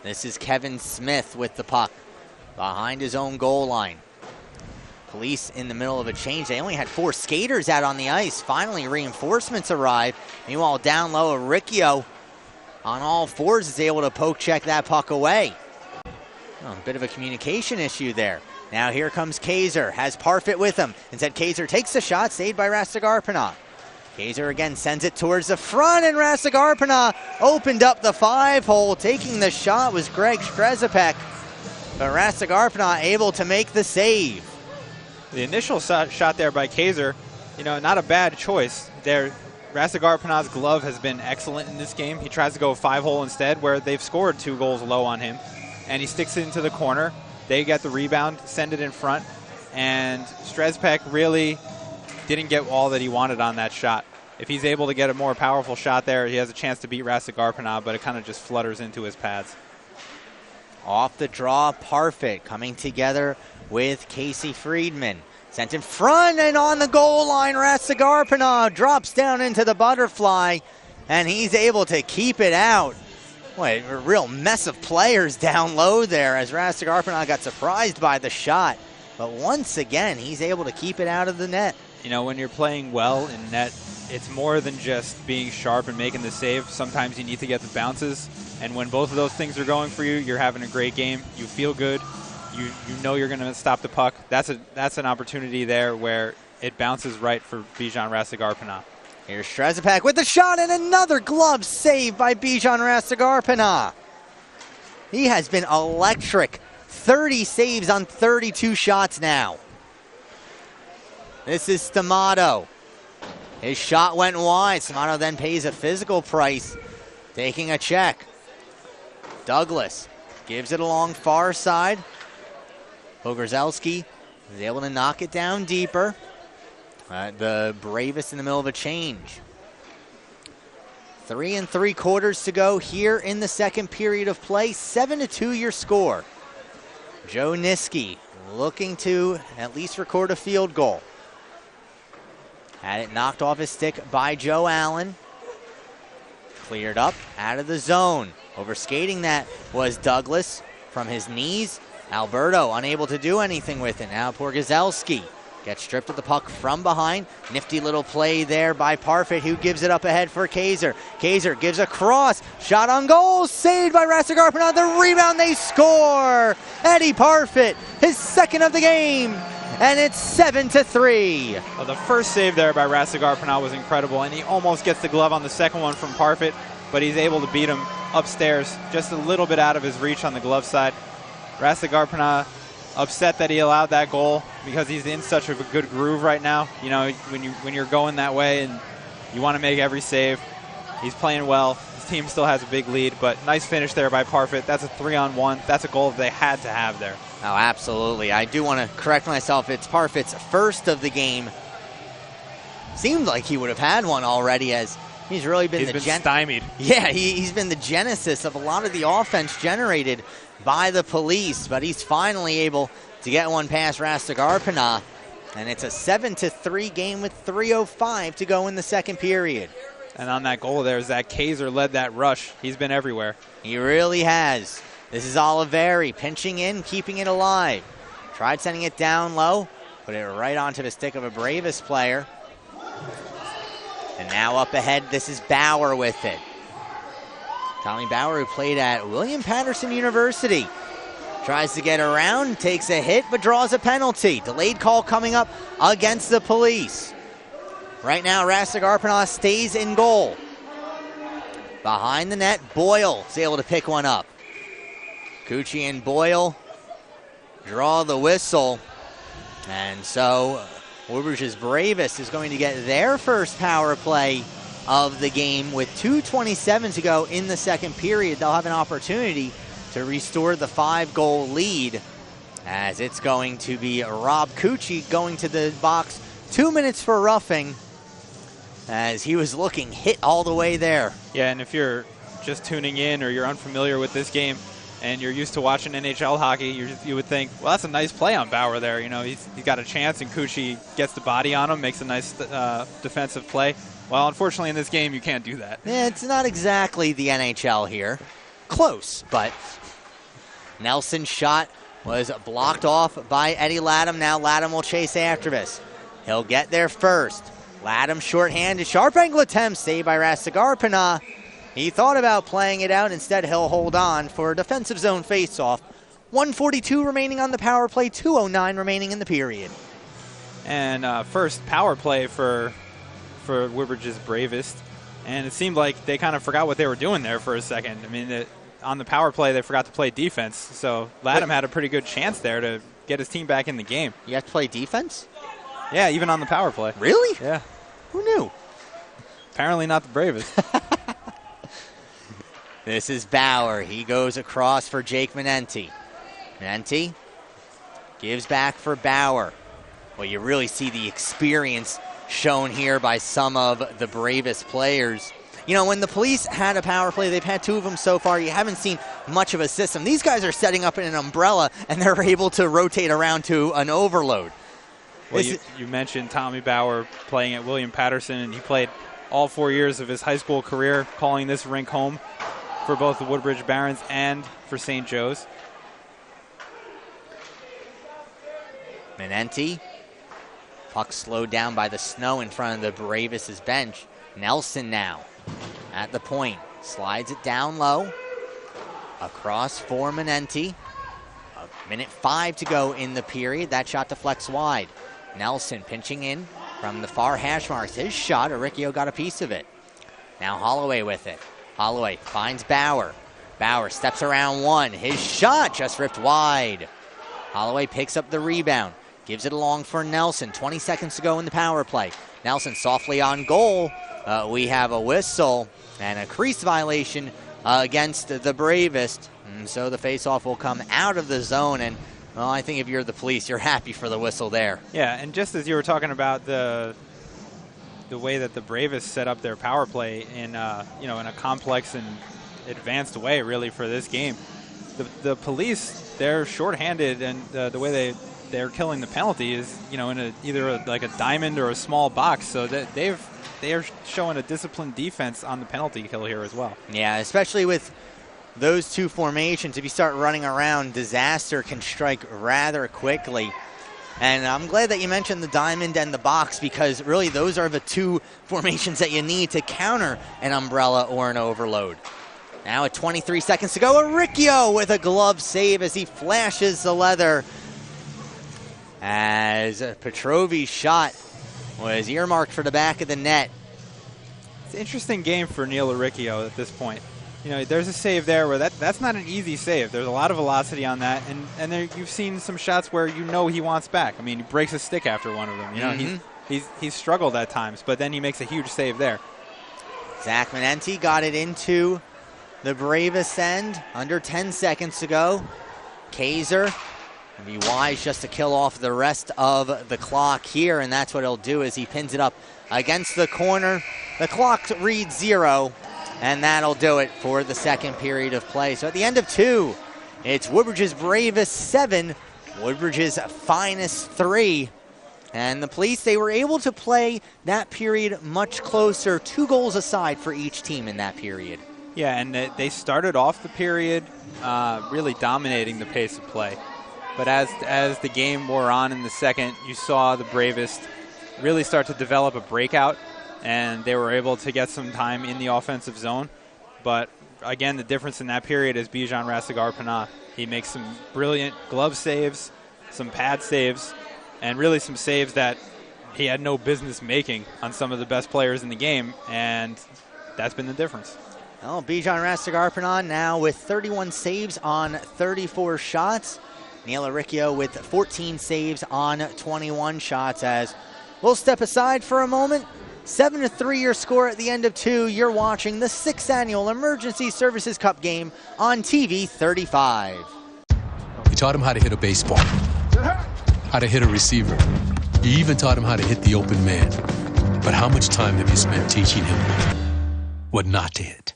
This is Kevin Smith with the puck behind his own goal line. Police in the middle of a change. They only had 4 skaters out on the ice. Finally, reinforcements arrive. Meanwhile, down low, Riccio on all fours is able to poke check that puck away. A bit of a communication issue there. Now here comes Kaiser, has Parfit with him. Instead, Kaiser takes the shot, saved by Rastigarpina. Kaiser again sends it towards the front, and Rastigarpina opened up the 5-hole. Taking the shot was Greg Strezepek, but Rastigarpina able to make the save. The initial shot there by Kaiser, not a bad choice there. Rastigarpina's glove has been excellent in this game. He tries to go 5-hole instead, where they've scored 2 goals low on him, and he sticks it into the corner. They get the rebound, send it in front, and Strezepek really didn't get all that he wanted on that shot. If he's able to get a more powerful shot there, he has a chance to beat Rastigarpina, but it kind of just flutters into his pads. Off the draw, Parfit coming together with Casey Friedman. Sent in front and on the goal line, Rastigarpina drops down into the butterfly, and he's able to keep it out. Boy, a real mess of players down low there as Rastigarpina got surprised by the shot. But once again, he's able to keep it out of the net. When you're playing well in net, it's more than just being sharp and making the save. Sometimes you need to get the bounces. And when both of those things are going for you, you're having a great game. You feel good. You know you're going to stop the puck. That's an opportunity there where it bounces right for Bijan Rastigarpina. Here's Strezepek with the shot, and another glove save by Bijan Rastigarpina. He has been electric. 30 saves on 32 shots now. This is Stamato. His shot went wide. Stamato then pays a physical price, taking a check. Douglas gives it along far side. Pogrzelski is able to knock it down deeper. The bravest in the middle of a change. 3 3/4 to go here in the second period of play. 7-2 your score. Joe Niski looking to at least record a field goal. Had it knocked off his stick by Joe Allen. Cleared up out of the zone. Overskating that was Douglas from his knees. Alberto unable to do anything with it. Now Pogrzelski gets stripped of the puck from behind. Nifty little play there by Parfit, who gives it up ahead for Kaiser. Kaiser gives a cross. Shot on goal. Saved by Rastigarpina. The rebound, they score. Eddie Parfit, his second of the game. And it's 7-3. Well, the first save there by Rastigarpina was incredible, and he almost gets the glove on the second one from Parfit, but he's able to beat him upstairs, just a little bit out of his reach on the glove side. Rastigarpina upset that he allowed that goal because he's in such a good groove right now. When you're going that way and you want to make every save, he's playing well. His team still has a big lead, but nice finish there by Parfit. That's a 3-on-1. That's a goal that they had to have there. Oh, absolutely. I do want to correct myself. It's Parfit's first of the game. Seemed like he would have had one already, as he's really been stymied. Yeah, he's been the genesis of a lot of the offense generated by the Police, but he's finally able to get one past Rastigarpina, and it's a 7-3 game with 3:05 to go in the second period. And on that goal there, Zach Kaiser led that rush. He's been everywhere. He really has. This is Oliveri pinching in, keeping it alive. Tried sending it down low, put it right onto the stick of a Bravest player. And now up ahead, this is Bauer with it. Tommy Bauer, who played at William Patterson University. Tries to get around, takes a hit, but draws a penalty. Delayed call coming up against the Police. Right now, Rastigarpina stays in goal. Behind the net, Boyle is able to pick one up. Cucci and Boyle draw the whistle. And so Woodbridge's Bravest is going to get their first power play of the game. With 2:27 to go in the second period, they'll have an opportunity to restore the 5-goal lead, as it's going to be Rob Cucci going to the box. 2 minutes for roughing, as he was looking hit all the way there. Yeah, and if you're just tuning in or you're unfamiliar with this game and you're used to watching NHL hockey, you would think, well, that's a nice play on Bauer there. You know, he's got a chance, and Cucci gets the body on him, makes a nice defensive play. Well, unfortunately, in this game, you can't do that. Yeah, it's not exactly the NHL here. Close, but Nelson's shot was blocked off by Eddie Laddam. Now Laddam will chase after this. He'll get there first. Laddam shorthanded, sharp angle attempt, saved by Rastigarpina. He thought about playing it out. Instead, he'll hold on for a defensive zone faceoff. 1:42 remaining on the power play, 2:09 remaining in the period. And first power play for Woodbridge's Bravest. And it seemed like they kind of forgot what they were doing there for a second. I mean, on the power play, they forgot to play defense. So Laddam had a pretty good chance there to get his team back in the game. You have to play defense? Yeah, even on the power play. Really? Yeah. Who knew? Apparently not the Bravest. This is Bauer. He goes across for Jake Menenti. Menenti gives back for Bauer. Well, you really see the experience shown here by some of the Bravest players. You know, when the Police had a power play, they've had 2 of them so far, you haven't seen much of a system. These guys are setting up in an umbrella, and they're able to rotate around to an overload. Well, you mentioned Tommy Bauer playing at William Patterson, and he played all 4 years of his high school career calling this rink home for both the Woodbridge Barons and for St. Joe's. Menenti. Puck slowed down by the snow in front of the Bravest's bench. Nelson now at the point. Slides it down low. Across for Menenti. 1:05 to go in the period. That shot deflects wide. Nelson pinching in from the far hash marks. His shot, Aricchio got a piece of it. Now Holloway with it. Holloway finds Bauer. Bauer steps around one. His shot just ripped wide. Holloway picks up the rebound. Gives it along for Nelson. 20 seconds to go in the power play. Nelson softly on goal. We have a whistle and a crease violation against the Bravest. And so the faceoff will come out of the zone. And, well, I think if you're the Police, you're happy for the whistle there. Yeah, and just as you were talking about the way that the Bravest set up their power play in a complex and advanced way, really, for this game, the Police, they're shorthanded, and the way they're killing the penalty is, in either a diamond or a small box. So that they are showing a disciplined defense on the penalty kill here as well. Yeah, especially with those 2 formations. If you start running around, disaster can strike rather quickly. And I'm glad that you mentioned the diamond and the box, because really those are the 2 formations that you need to counter an umbrella or an overload. Now at 23 seconds to go, Aricchio with a glove save as he flashes the leather. As Petrovi's shot was earmarked for the back of the net. It's an interesting game for Neil Aricchio at this point. There's a save there where that's not an easy save. There's a lot of velocity on that, and there you've seen some shots where he wants back. I mean, he breaks a stick after one of them. He's struggled at times, but then he makes a huge save there. Zach Menenti got it into the Bravest end. Under 10 seconds to go. Kaiser will be wise just to kill off the rest of the clock here, and that's what he'll do as he pins it up against the corner. The clock reads 0. And that'll do it for the second period of play. So at the end of 2, it's Woodbridge's Bravest 7, Woodbridge's Finest 3. And the Police, they were able to play that period much closer, 2 goals aside for each team in that period. Yeah, and they started off the period really dominating the pace of play. But as the game wore on in the second, you saw the Bravest really start to develop a breakout, and they were able to get some time in the offensive zone. But again, the difference in that period is Bijan Rastigarpina. He makes some brilliant glove saves, some pad saves, and really some saves that he had no business making on some of the best players in the game, and that's been the difference. Well, Bijan Rastigarpina now with 31 saves on 34 shots. Neil Aricchio with 14 saves on 21 shots. As we'll step aside for a moment, 7-3 your score at the end of 2. You're watching the 6th Annual Emergency Services Cup game on TV 35. You taught him how to hit a baseball, how to hit a receiver. You even taught him how to hit the open man. But how much time have you spent teaching him what not to hit?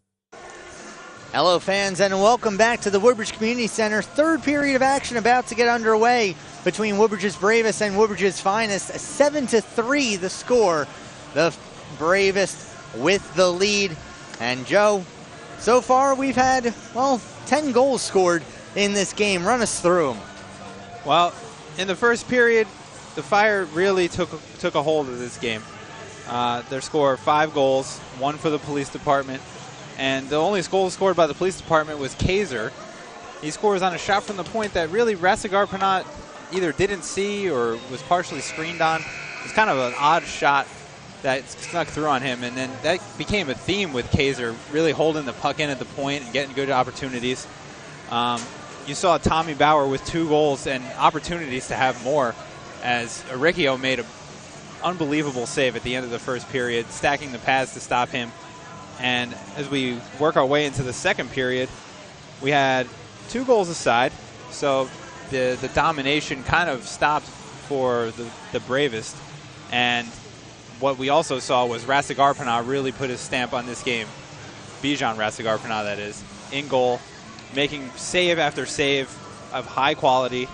Hello fans, and welcome back to the Woodbridge Community Center. Third period of action about to get underway between Woodbridge's bravest and Woodbridge's finest. 7-3 the score. The bravest with the lead. And Joe, so far we've had, well, 10 goals scored in this game. Run us through them. Well, in the first period, the Fire really took a hold of this game. Their score 5 goals, 1 for the police department. And the only goal scored by the police department was Kaiser. He scores on a shot from the point that really Rastegar-Penat either didn't see or was partially screened on. It's kind of an odd shot that snuck through on him, and then that became a theme with Kaiser, really holding the puck in at the point and getting good opportunities. You saw Tommy Bauer with 2 goals and opportunities to have more, as Riccio made an unbelievable save at the end of the first period, stacking the pads to stop him. And as we work our way into the second period, we had 2 goals aside, so the domination kind of stopped for the bravest. And what we also saw was Rastegar-Penat really put his stamp on this game. Bijan Rastegar-Penat, that is, in goal, making save after save of high quality,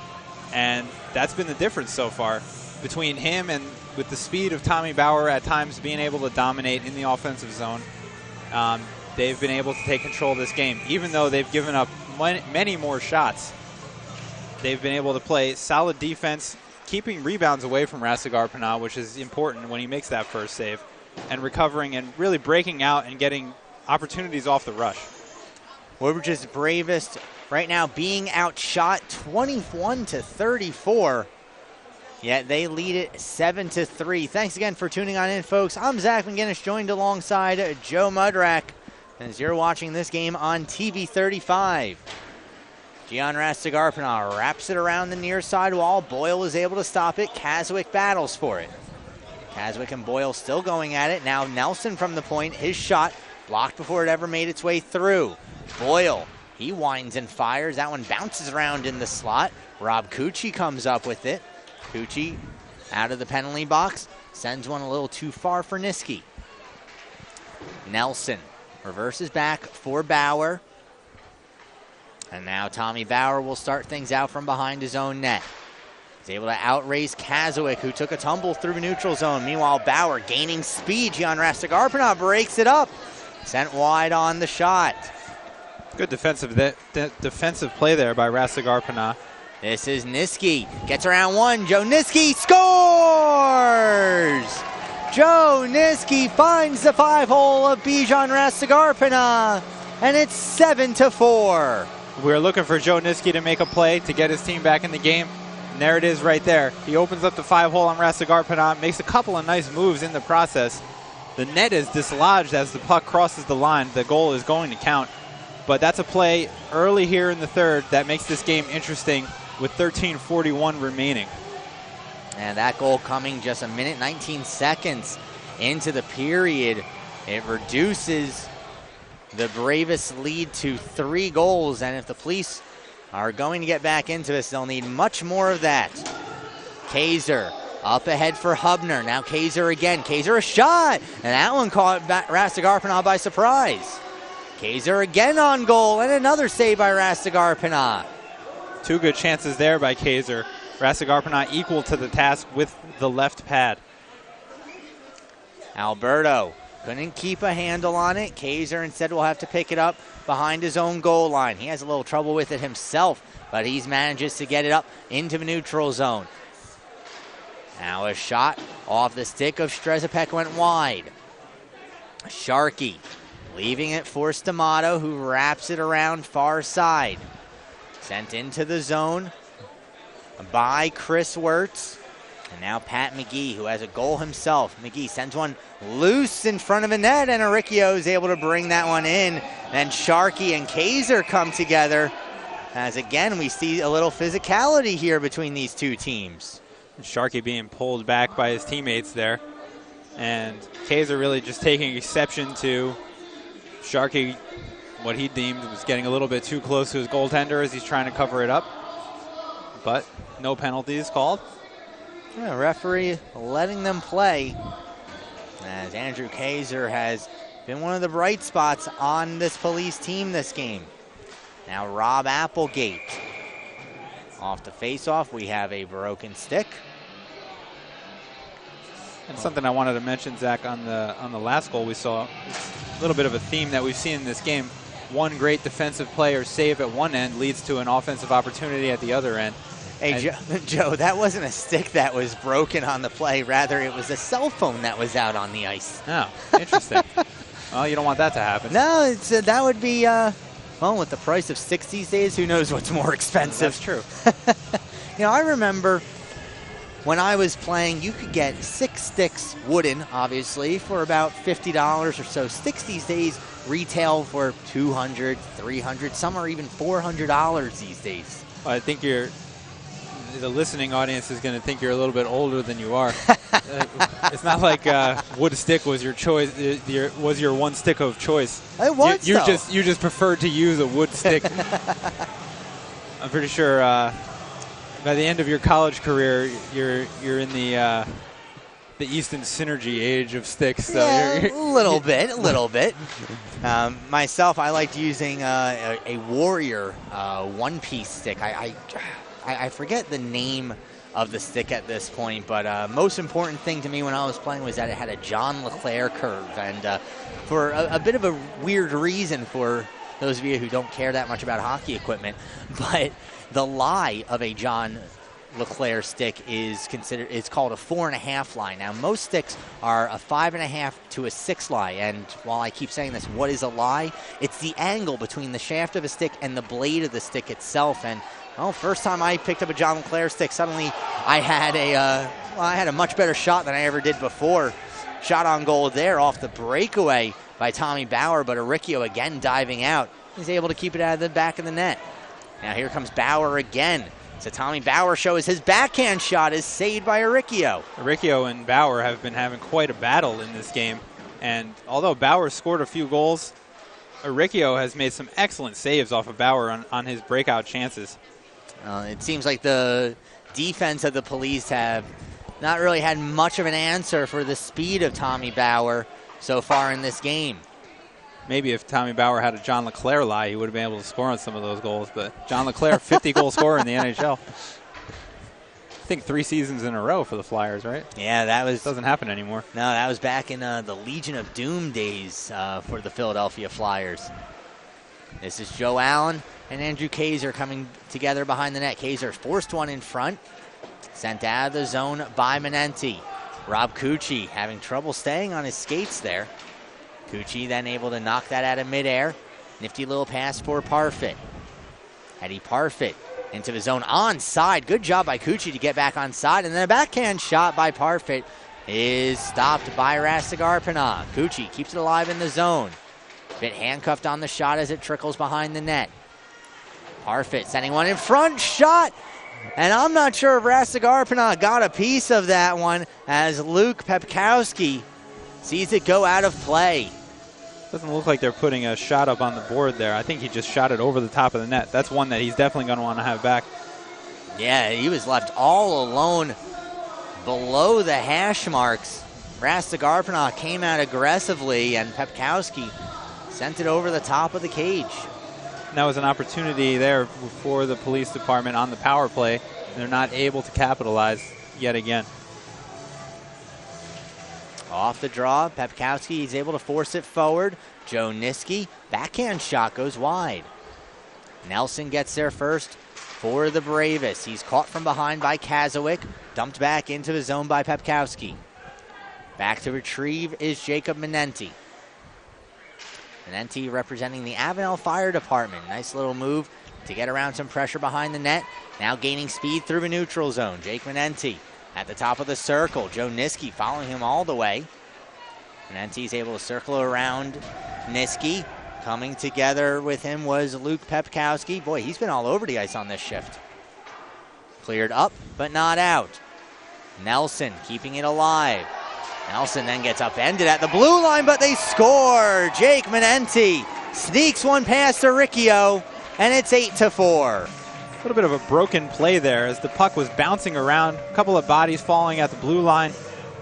and that's been the difference so far between him and with the speed of Tommy Bauer at times being able to dominate in the offensive zone. They've been able to take control of this game. Even though they've given up many more shots, they've been able to play solid defense, keeping rebounds away from Rastegar-Penat, which is important when he makes that first save, and recovering and really breaking out and getting opportunities off the rush. Woodbridge's bravest right now being outshot 21-34. Yet they lead it 7-3. Thanks again for tuning on in, folks. I'm Zach McGinnis, joined alongside Joe Mudrack, as you're watching this game on TV 35. Gian Rastegar-Penat wraps it around the near side wall. Boyle is able to stop it. Caswick battles for it. Caswick and Boyle still going at it. Now Nelson from the point. His shot blocked before it ever made its way through. Boyle, he winds and fires. That one bounces around in the slot. Rob Cucci comes up with it. Cucci out of the penalty box, sends one a little too far for Niski. Nelson reverses back for Bauer. And now Tommy Bauer will start things out from behind his own net. He's able to outrace Kazowick, who took a tumble through neutral zone. Meanwhile, Bauer gaining speed. Gian Rastegar-Penat breaks it up. Sent wide on the shot. Good defensive play there by Rastegar-Penat. This is Niski. Gets around one. Joe Niski scores! Joe Niski finds the 5-hole of Bijan Rastegar-Penat, and it's 7-4. We were looking for Joe Niski to make a play to get his team back in the game. And there it is right there. He opens up the 5-hole on Rastegar-Penat, makes a couple of nice moves in the process. The net is dislodged as the puck crosses the line. The goal is going to count. But that's a play early here in the third that makes this game interesting with 13:41 remaining. And that goal coming just a minute, 19 seconds into the period. It reduces the bravest lead to 3 goals. And if the police are going to get back into this, they'll need much more of that. Kaiser up ahead for Hubner. Now Kaiser again. Kaiser a shot. And that one caught Rastegar-Penat by surprise. Kaiser again on goal, and another save by Rastegar-Penat. 2 good chances there by Kaiser. Rastegar-Penat equal to the task with the left pad. Alberto couldn't keep a handle on it. Kaiser instead will have to pick it up behind his own goal line. He has a little trouble with it himself, but he manages to get it up into the neutral zone. Now a shot off the stick of Strezepek went wide. Sharkey leaving it for Stamato, who wraps it around far side. Sent into the zone by Chris Wirtz. And now Pat McGee, who has a goal himself. McGee sends one loose in front of a net, and Aricchio is able to bring that one in. Then Sharkey and Kaiser come together, as again we see a little physicality here between these two teams. Sharkey being pulled back by his teammates there. And Kaiser really just taking exception to Sharkey, what he deemed was getting a little bit too close to his goaltender as he's trying to cover it up. But no penalties called. Yeah, referee letting them play, as Andrew Kaiser has been one of the bright spots on this Police team this game. Now Rob Applegate. Off the face-off, we have a broken stick. And something I wanted to mention, Zach, on the last goal we saw, a little bit of a theme that we've seen in this game. One great defensive player save at one end leads to an offensive opportunity at the other end. Hey, Joe, that wasn't a stick that was broken on the play. Rather, it was a cell phone that was out on the ice. Oh, interesting. Well, you don't want that to happen. No, it's, that would be, well, with the price of sticks these days, who knows what's more expensive. That's true. You know, I remember when I was playing, you could get 6 sticks, wooden, obviously, for about $50 or so. Sticks these days retail for $200, $300, some are even $400 these days. I think the listening audience is going to think you're a little bit older than you are. It's not like wood stick was your choice. Was your one stick of choice. It was. You just preferred to use a wood stick. I'm pretty sure by the end of your college career, you're in the Easton Synergy age of sticks. So yeah, a little bit. Myself, I liked using a Warrior one-piece stick. I forget the name of the stick at this point, but most important thing to me when I was playing was that it had a John LeClair curve. And for a bit of a weird reason for those of you who don't care that much about hockey equipment, but the lie of a John LeClair stick is called a 4.5 lie. Now, most sticks are a 5.5 to a 6 lie, and while I keep saying this, what is a lie? It's the angle between the shaft of a stick and the blade of the stick itself. And well, first time I picked up a John LeClair stick, suddenly I had a much better shot than I ever did before. Shot on goal there off the breakaway by Tommy Bauer, but Aricchio again diving out. He's able to keep it out of the back of the net. Now here comes Bauer again. So Tommy Bauer shows his backhand shot is saved by Aricchio. Aricchio and Bauer have been having quite a battle in this game. And although Bauer scored a few goals, Aricchio has made some excellent saves off of Bauer on his breakout chances. It seems like the defense of the Police have not really had much of an answer for the speed of Tommy Bauer so far in this game. Maybe if Tommy Bauer had a John LeClair lie, he would have been able to score on some of those goals. But John LeClair, 50-goal scorer in the NHL. I think 3 seasons in a row for the Flyers, right? Yeah, that was... Doesn't happen anymore. No, that was back in the Legion of Doom days for the Philadelphia Flyers. This is Joe Allen and Andrew Kaiser coming together behind the net. Kaiser forced one in front, sent out of the zone by Manenti. Rob Cucci having trouble staying on his skates there. Cucci then able to knock that out of midair. Nifty little pass for Parfit. Eddie Parfit into his own onside. Good job by Cucci to get back onside. And then a backhand shot by Parfit is stopped by Rastigarpina. Cucci keeps it alive in the zone. Bit handcuffed on the shot as it trickles behind the net. Parfit sending one in front, shot. And I'm not sure if Rastigarpina got a piece of that one as Luke Pepkowski sees it go out of play. Doesn't look like they're putting a shot up on the board there. I think he just shot it over the top of the net. That's one that he's definitely going to want to have back. Yeah, he was left all alone below the hash marks. Rastigarpina came out aggressively, and Pepkowski sent it over the top of the cage. And that was an opportunity there for the Police department on the power play. They're not able to capitalize yet again. Off the draw, Pepkowski is able to force it forward. Joe Niski, backhand shot goes wide. Nelson gets there first for the Bravest. He's caught from behind by Kazowick, dumped back into the zone by Pepkowski. Back to retrieve is Jacob Manenti. Manenti representing the Avenel Fire Department. Nice little move to get around some pressure behind the net. Now gaining speed through the neutral zone. Jake Manenti at the top of the circle. Joe Niski following him all the way. Manenti's able to circle around Niski. Coming together with him was Luke Pepkowski. Boy, he's been all over the ice on this shift. Cleared up, but not out. Nelson keeping it alive. Nelson then gets upended at the blue line, but they score. Jake Menenti sneaks one past Riccio, and it's 8-4. A little bit of a broken play there as the puck was bouncing around, a couple of bodies falling at the blue line,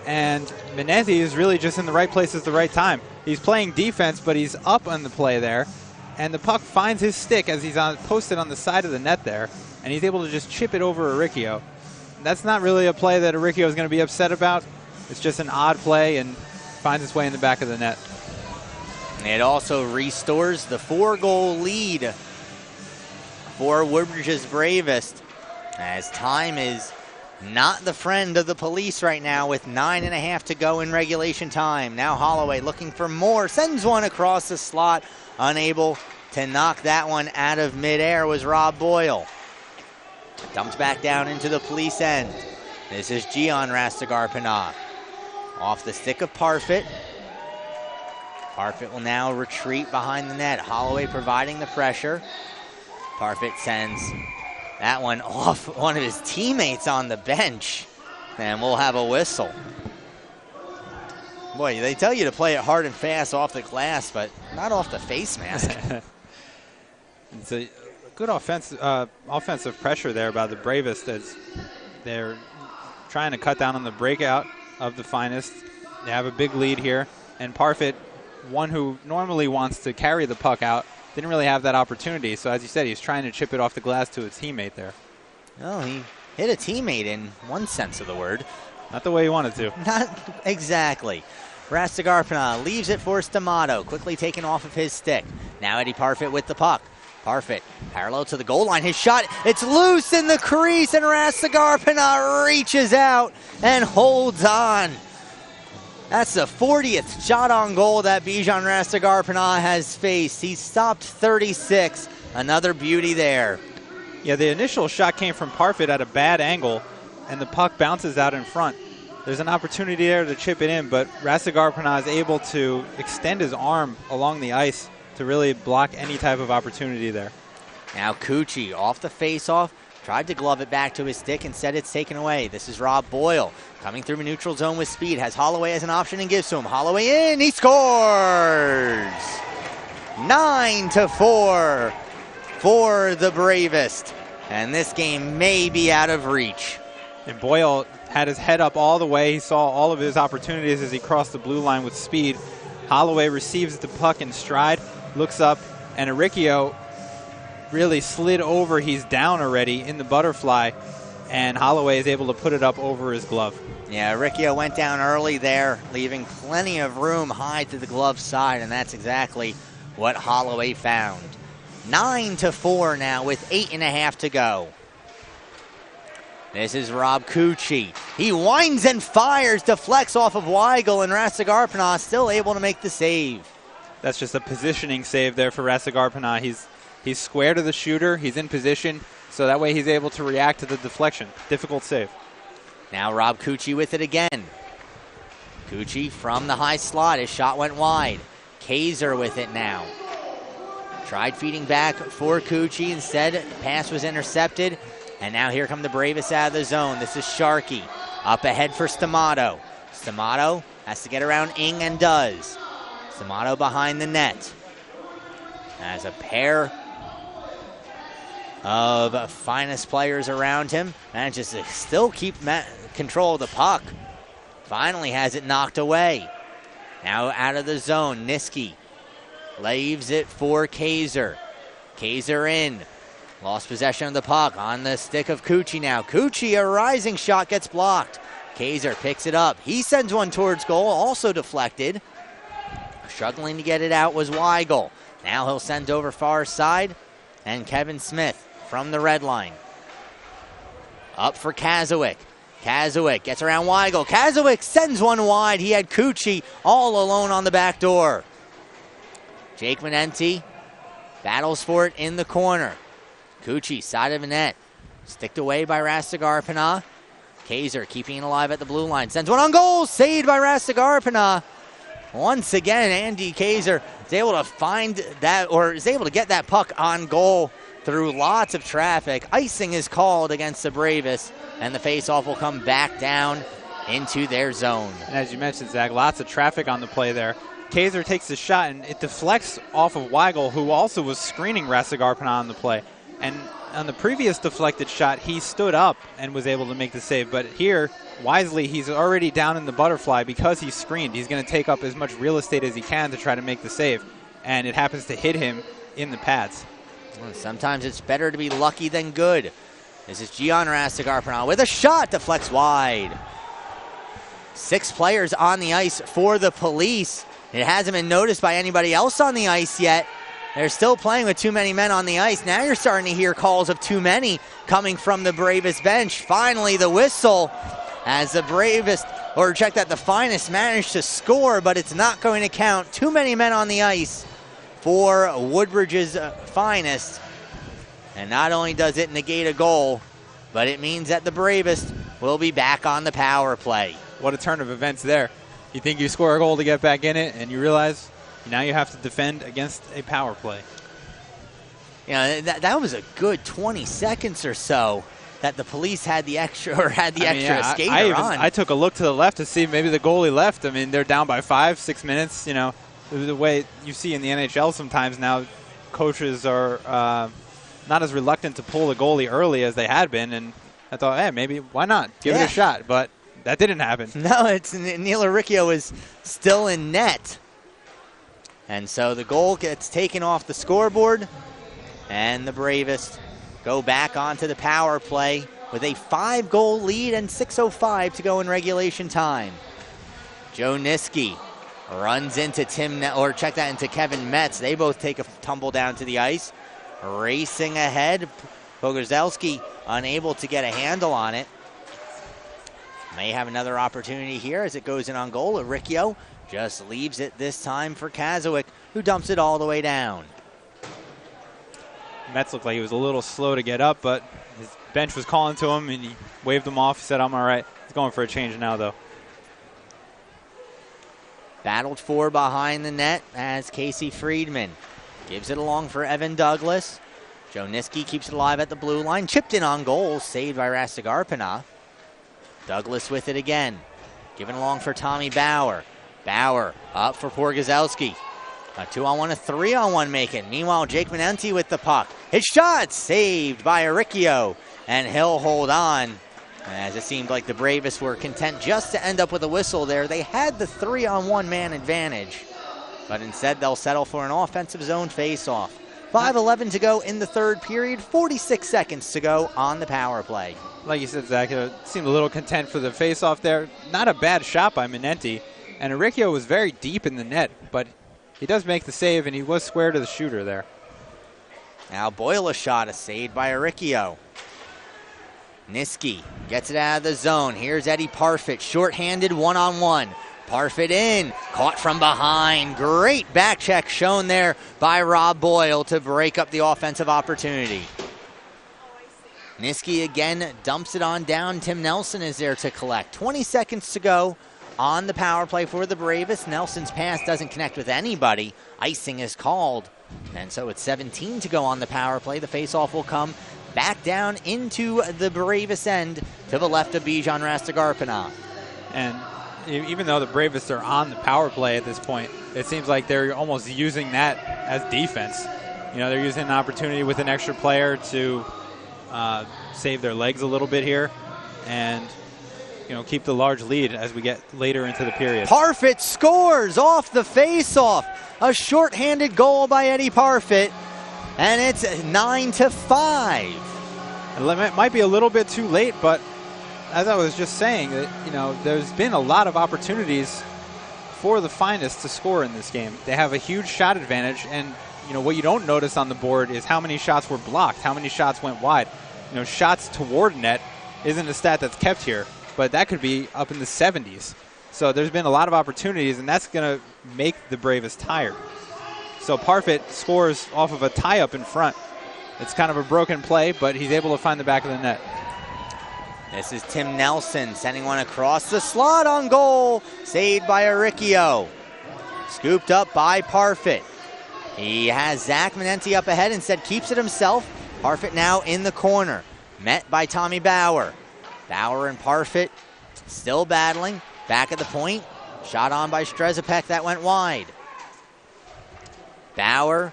and Menenti is really just in the right place at the right time. He's playing defense, but he's up on the play there, and the puck finds his stick as he's posted on the side of the net there, and he's able to just chip it over Riccio. That's not really a play that Riccio is going to be upset about. It's just an odd play and finds its way in the back of the net. It also restores the 4-goal lead for Woodbridge's Bravest, as time is not the friend of the police right now with 9.5 to go in regulation time. Now Holloway looking for more, sends one across the slot. Unable to knock that one out of midair was Rob Boyle. Dumped back down into the police end. This is Gian Rastegar-Panath. Off the stick of Parfit. Parfit will now retreat behind the net. Holloway providing the pressure. Parfit sends that one off one of his teammates on the bench. And we'll have a whistle. Boy, they tell you to play it hard and fast off the glass, but not off the face mask. It's a good offensive pressure there by the Bravest as they're trying to cut down on the breakout of the Finest. They have a big lead here, and Parfit, one who normally wants to carry the puck out, didn't really have that opportunity. So as you said, he's trying to chip it off the glass to his teammate there. Oh, he hit a teammate in one sense of the word. Not the way he wanted to. Not exactly. Rastegar-Panath leaves it for Stamato, quickly taken off of his stick. Now Eddie Parfit with the puck. Parfit parallel to the goal line. His shot, it's loose in the crease, and Rastegar-Panath reaches out and holds on. That's the 40th shot on goal that Bijan Rastegar-Panath has faced. He's stopped 36. Another beauty there. Yeah, the initial shot came from Parfit at a bad angle, and the puck bounces out in front. There's an opportunity there to chip it in, but Rastegar-Panath is able to extend his arm along the ice to really block any type of opportunity there. Now Cucci off the face-off, tried to glove it back to his stick, instead it's taken away. This is Rob Boyle coming through neutral zone with speed, has Holloway as an option and gives to him. Holloway in, he scores! 9-4 for the Bravest, and this game may be out of reach. And Boyle had his head up all the way. He saw all of his opportunities as he crossed the blue line with speed. Holloway receives the puck in stride, looks up, and Riccio really slid over. He's down already in the butterfly, and Holloway is able to put it up over his glove. Yeah, Riccio went down early there, leaving plenty of room high to the glove side, and that's exactly what Holloway found. 9-4 now with 8.5 to go. This is Rob Cucci. He winds and fires, deflects off of Weigel, and Rastegar-Panath still able to make the save. That's just a positioning save there for Rastegar-Panath. He's square to the shooter. He's in position, so that way he's able to react to the deflection. Difficult save. Now Rob Cucci with it again. Cucci from the high slot. His shot went wide. Kaiser with it now. Tried feeding back for Cucci. Instead, pass was intercepted. And now here come the Bravest out of the zone. This is Sharkey. Up ahead for Stamato. Stamato has to get around Ing and does. Stamato behind the net. Has a pair of Finest players around him. Manages to still keep control of the puck. Finally has it knocked away. Now out of the zone, Niski leaves it for Kaiser. Kaiser in. Lost possession of the puck on the stick of Cucci now. Cucci, a rising shot, gets blocked. Kaiser picks it up. He sends one towards goal, also deflected. Struggling to get it out was Weigel. Now he'll send over far side, and Kevin Smith from the red line. Up for Kazowick. Kazowick gets around Weigel. Kazowick sends one wide. He had Cucci all alone on the back door. Jake Menenti battles for it in the corner. Cucci, side of the net. Sticked away by Rastegar-Panath. Kaiser keeping it alive at the blue line. Sends one on goal. Saved by Rastegar-Panath. Once again, Andy Kaiser is able to find that, or is able to get that puck on goal through lots of traffic. Icing is called against the Bravest, and the faceoff will come back down into their zone. And as you mentioned, Zach, lots of traffic on the play there. Kaiser takes the shot, and it deflects off of Weigel, who also was screening Rastigarpana on the play. And on the previous deflected shot, he stood up and was able to make the save. But here, wisely, he's already down in the butterfly because he's screened. He's going to take up as much real estate as he can to try to make the save. And it happens to hit him in the pads. Well, sometimes it's better to be lucky than good. This is Gian Rastigarpana with a shot, deflects wide. 6 players on the ice for the Police. It hasn't been noticed by anybody else on the ice yet. They're still playing with too many men on the ice. Now you're starting to hear calls of too many coming from the Bravest bench. Finally, the whistle as the Bravest, or check that, the Finest managed to score, but it's not going to count. Too many men on the ice for Woodbridge's Finest. And not only does it negate a goal, but it means that the Bravest will be back on the power play. What a turn of events there. You think you score a goal to get back in it, and you realize now you have to defend against a power play. You know, that was a good 20 seconds or so that the Police had the extra, or had the extra skater on. I took a look to the left to see maybe the goalie left. I mean, they're down by 5-6 minutes. You know, the way you see in the NHL sometimes now, coaches are not as reluctant to pull the goalie early as they had been. And I thought, hey, maybe why not give it a shot? But that didn't happen. No, it's Neil Riccio is still in net. And so the goal gets taken off the scoreboard, and the Bravest go back onto the power play with a 5-goal lead and 6:05 to go in regulation time. Joe Niski runs into into Kevin Metz. They both take a tumble down to the ice. Racing ahead, Pogorzelski unable to get a handle on it. May have another opportunity here as it goes in on goal. Riccio just leaves it this time for Kazowick, who dumps it all the way down. Metz looked like he was a little slow to get up, but his bench was calling to him, and he waved him off. He said, I'm all right. He's going for a change now, though. Battled for behind the net as Casey Friedman gives it along for Evan Douglas. Joe Niski keeps it alive at the blue line. Chipped in on goal, saved by Rastigarpana. Douglas with it again. Given along for Tommy Bauer. Bauer up for Pogorzelski. A 2-on-1, a 3-on-1 making. Meanwhile, Jake Manenti with the puck. His shot saved by Riccio, and he'll hold on. As it seemed like the Bravest were content just to end up with a whistle there. They had the 3-on-1 man advantage, but instead they'll settle for an offensive zone face-off. 5:11 to go in the third period, 46 seconds to go on the power play. Like you said, Zach, it seemed a little content for the face-off there. Not a bad shot by Manenti, and Riccio was very deep in the net, but he does make the save, and he was square to the shooter there. Now Boyle's shot is saved by Riccio. Niski gets it out of the zone. Here's Eddie Parfit, short-handed one-on-one. Parfit in, caught from behind. Great back check shown there by Rob Boyle to break up the offensive opportunity. Niski again dumps it on down. Tim Nelson is there to collect. 20 seconds to go on the power play for the Bravest. Nelson's pass doesn't connect with anybody. Icing is called. And so it's 17 to go on the power play. The faceoff will come back down into the Bravest end to the left of Bijan Rastigarpana. And even though the Bravest are on the power play at this point, it seems like they're almost using that as defense. You know, they're using an opportunity with an extra player to save their legs a little bit here and, you know, keep the large lead as we get later into the period. Parfit scores off the face-off. A short-handed goal by Eddie Parfit, and it's 9-5. It might be a little bit too late, but as I was just saying, that, you know, there's been a lot of opportunities for the Finest to score in this game. They have a huge shot advantage, and you know what you don't notice on the board is how many shots were blocked, how many shots went wide. You know, shots toward net isn't a stat that's kept here, but that could be up in the 70s. So there's been a lot of opportunities, and that's going to make the Bravest tired. So Parfit scores off of a tie-up in front. It's kind of a broken play, but he's able to find the back of the net. This is Tim Nelson sending one across the slot on goal. Saved by Riccio. Scooped up by Parfit. He has Zach Manenti up ahead, instead keeps it himself. Parfit now in the corner. Met by Tommy Bauer. Bauer and Parfit still battling. Back at the point. Shot on by Strezepek. That went wide. Bauer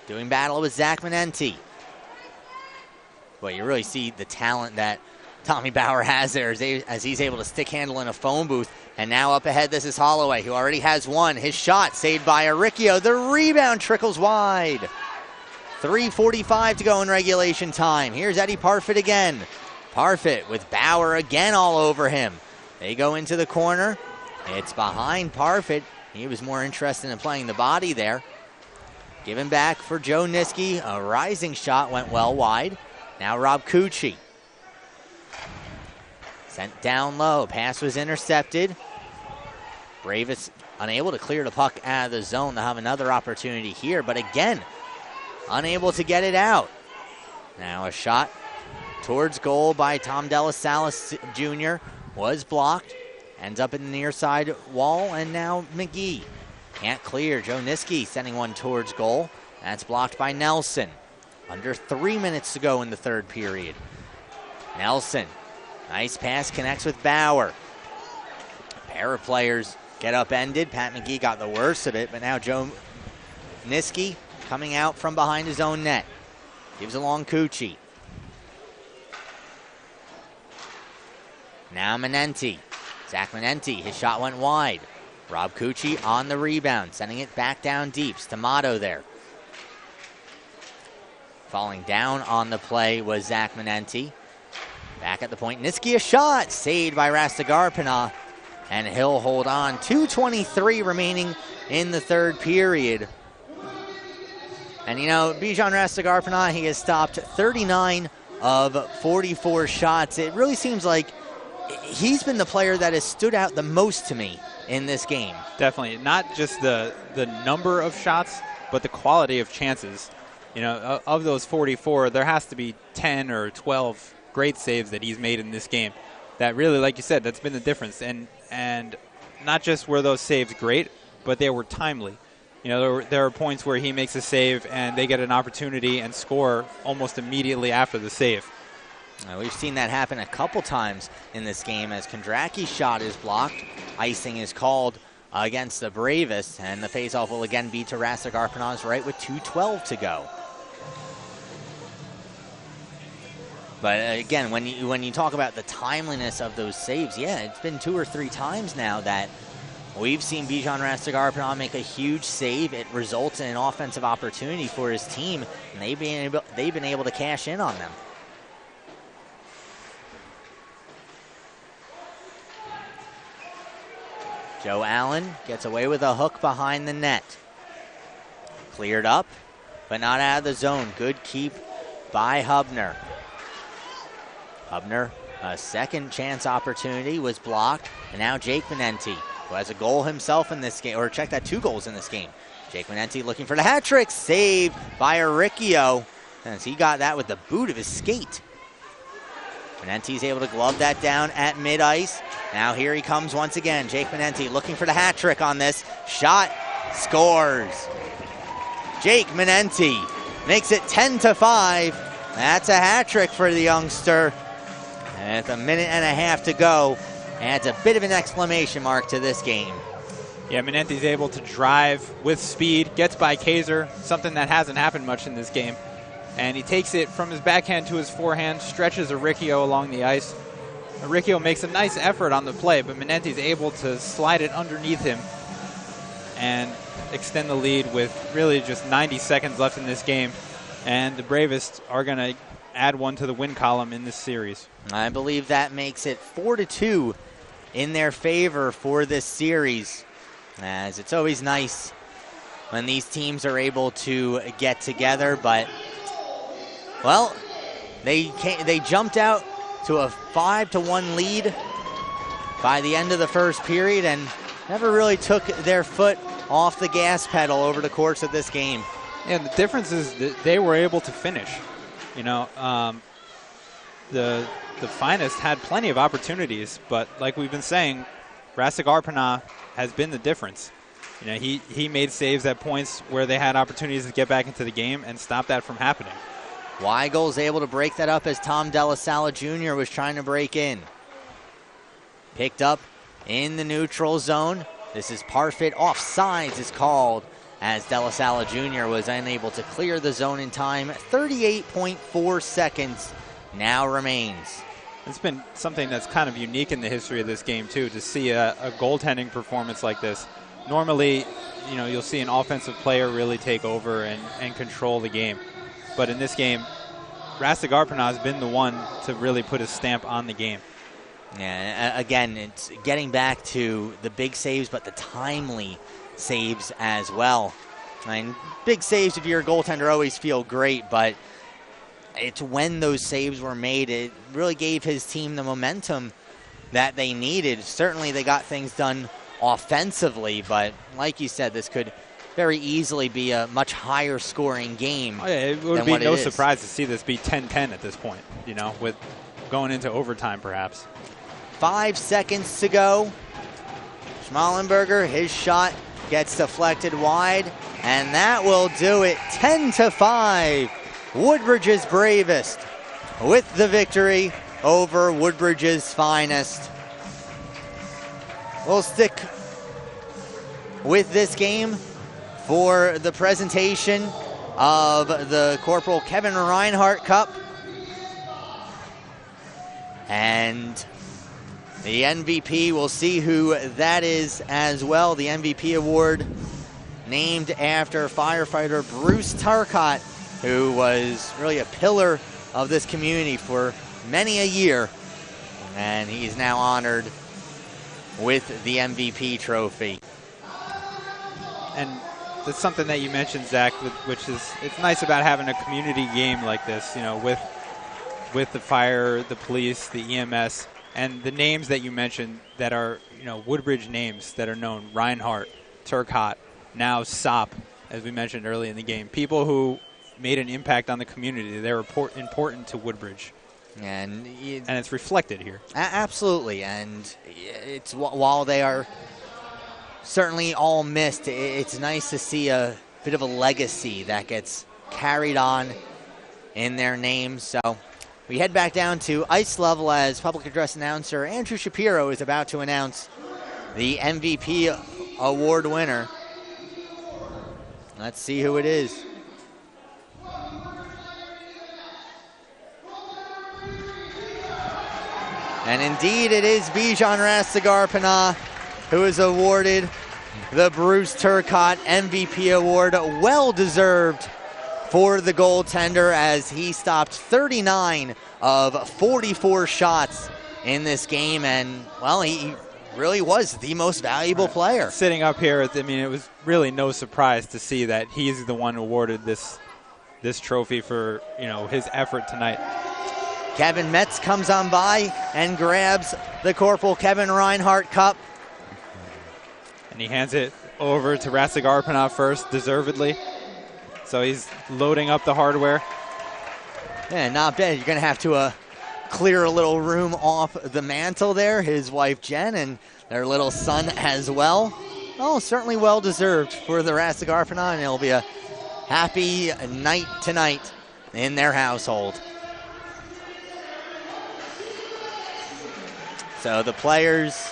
doing battle with Zach Manenti. Well, you really see the talent that Tommy Bauer has there as he's able to stick handle in a phone booth. And now up ahead, this is Holloway, who already has one. His shot saved by Aricchio. The rebound trickles wide. 3:45 to go in regulation time. Here's Eddie Parfit again. Parfit with Bauer again all over him. They go into the corner. It's behind Parfit. He was more interested in playing the body there. Given back for Joe Niski. A rising shot went well wide. Now Rob Cucci. Sent down low. Pass was intercepted. Bravis unable to clear the puck out of the zone. They'll have another opportunity here, but again, unable to get it out. Now a shot towards goal by Tom Delasalle Jr. was blocked. Ends up in the near side wall, and now McGee can't clear. Joe Niski sending one towards goal. That's blocked by Nelson. Under 3 minutes to go in the third period. Nelson, nice pass, connects with Bauer. A pair of players get upended. Pat McGee got the worst of it, but now Joe Niski coming out from behind his own net. Gives along Cucci. Now Manenti. Zach Manenti, his shot went wide. Rob Cucci on the rebound, sending it back down deep. Stamato there. Falling down on the play was Zach Manenti. Back at the point, Niski a shot, saved by Rastigarpina, and he'll hold on. 2:23 remaining in the third period. And you know, Bijan Rastigarpina, he has stopped 39 of 44 shots. It really seems like he's been the player that has stood out the most to me in this game. Definitely, not just the number of shots, but the quality of chances. You know, of those 44, there has to be 10 or 12 great saves that he's made in this game. That really, like you said, that's been the difference. And not just were those saves great, but they were timely. You know, there are points where he makes a save and they get an opportunity and score almost immediately after the save. We've seen that happen a couple times in this game as Kondraki's shot is blocked. Icing is called against the Bravest, and the faceoff will again be to Rastigarpina's right with 2:12 to go. But again, when you talk about the timeliness of those saves, yeah, it's been 2 or 3 times now that we've seen Bijan Rastigarpina make a huge save. It results in an offensive opportunity for his team, and they've been able to cash in on them. Joe Allen gets away with a hook behind the net. Cleared up, but not out of the zone. Good keep by Hubner. Hubner, a second chance opportunity, was blocked. And now Jake Manenti, who has a goal himself in this game, or check that, 2 goals in this game. Jake Manenti looking for the hat trick, saved by Aricchio, as he got that with the boot of his skate. Manenti's able to glove that down at mid-ice. Now here he comes once again. Jake Manenti looking for the hat trick on this. Shot, scores. Jake Manenti makes it 10-5. That's a hat trick for the youngster. And with 1.5 minutes to go, adds a bit of an exclamation mark to this game. Yeah, Manenti's able to drive with speed, gets by Kaiser, something that hasn't happened much in this game. And he takes it from his backhand to his forehand, stretches Aricchio along the ice. Aricchio makes a nice effort on the play, but Manenti's able to slide it underneath him and extend the lead with really just 90 seconds left in this game. And the Bravest are going to add one to the win column in this series. I believe that makes it 4-2 in their favor for this series, as it's always nice when these teams are able to get together, but well, they jumped out to a 5-1 lead by the end of the first period and never really took their foot off the gas pedal over the course of this game. Yeah, the difference is that they were able to finish. You know, the Finest had plenty of opportunities, but like we've been saying, Rastigarpina has been the difference. You know, he made saves at points where they had opportunities to get back into the game and stop that from happening. Weigel's able to break that up as Tom Delasalle Jr. was trying to break in. picked up in the neutral zone. This is Parfit. Offsides is called as De La Salle Jr. was unable to clear the zone in time. 38.4 seconds now remains. It's been something that's kind of unique in the history of this game, too, to see a goaltending performance like this. Normally, you know, you'll see an offensive player really take over and control the game. But in this game, Rastegarpana has been the one to really put a stamp on the game. Yeah, again, it's getting back to the big saves, but the timely saves as well. I mean, big saves, if you're a goaltender, always feel great, but it's when those saves were made, it really gave his team the momentum that they needed. Certainly they got things done offensively, but like you said, this could very easily be a much higher scoring game. Oh, yeah, it would be no surprise to see this be 10-10 at this point, you know, with going into overtime perhaps. 5 seconds to go. Schmallenberger, his shot gets deflected wide, and that will do it. 10-5. Woodbridge's bravest with the victory over Woodbridge's finest. We'll stick with this game for the presentation of the Corporal Kevin Reinhardt Cup. And the MVP, we'll see who that is as well. The MVP award named after firefighter Bruce Turcott, who was really a pillar of this community for many a year. And he's now honored with the MVP trophy. And that's something that you mentioned, Zach, which is, it's nice about having a community game like this, you know, with the fire, the police, the EMS, and the names that you mentioned that are, you know, Woodbridge names that are known. Reinhardt, Turcott, now Sopp, as we mentioned early in the game. People who made an impact on the community. They're important to Woodbridge. And it's reflected here. Absolutely. And it's, while they are certainly all missed, it's nice to see a bit of a legacy that gets carried on in their names. So we head back down to ice level as public address announcer Andrew Shapiro is about to announce the MVP award winner. Let's see who it is. And indeed it is Bijan Rastegarpana who is awarded the Bruce Turcott MVP award. Well deserved for the goaltender as he stopped 39 of 44 shots in this game, and well, he really was the most valuable player. Sitting up here, I mean, it was really no surprise to see that he's the one awarded this trophy for, you know, his effort tonight. Kevin Metz comes on by and grabs the Corporal Kevin Reinhardt Cup. And he hands it over to Rastegarpana first, deservedly. So he's loading up the hardware. Yeah, not bad. You're going to have to clear a little room off the mantle there. His wife Jen and their little son as well. Oh, certainly well deserved for the Rastegarpana, and it'll be a happy night tonight in their household. So the players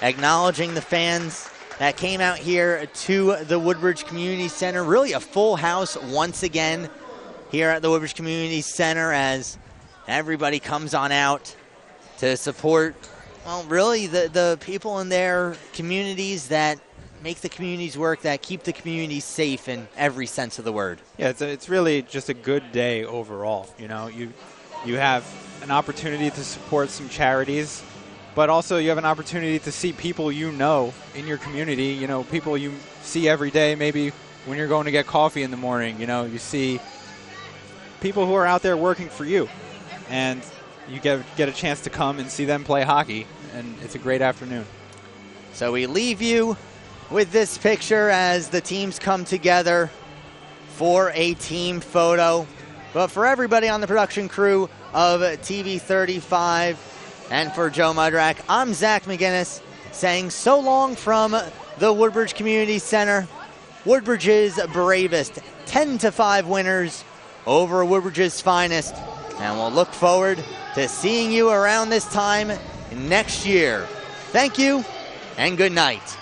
acknowledging the fans that came out here to the Woodbridge Community Center. Really a full house once again here at the Woodbridge Community Center as everybody comes on out to support, well, really the people in their communities that make the communities work, that keep the communities safe in every sense of the word. Yeah, it's really just a good day overall. You know, you have an opportunity to support some charities, but also you have an opportunity to see people you know in your community, you know, people you see every day. Maybe when you're going to get coffee in the morning, you know, you see people who are out there working for you. And you get a chance to come and see them play hockey, and it's a great afternoon. So we leave you with this picture as the teams come together for a team photo. But for everybody on the production crew of TV 35 and for Joe Mudrak, I'm Zach McGinnis saying so long from the Woodbridge Community Center. Woodbridge's bravest 10-5 winners over Woodbridge's finest. And we'll look forward to seeing you around this time next year. Thank you, and good night.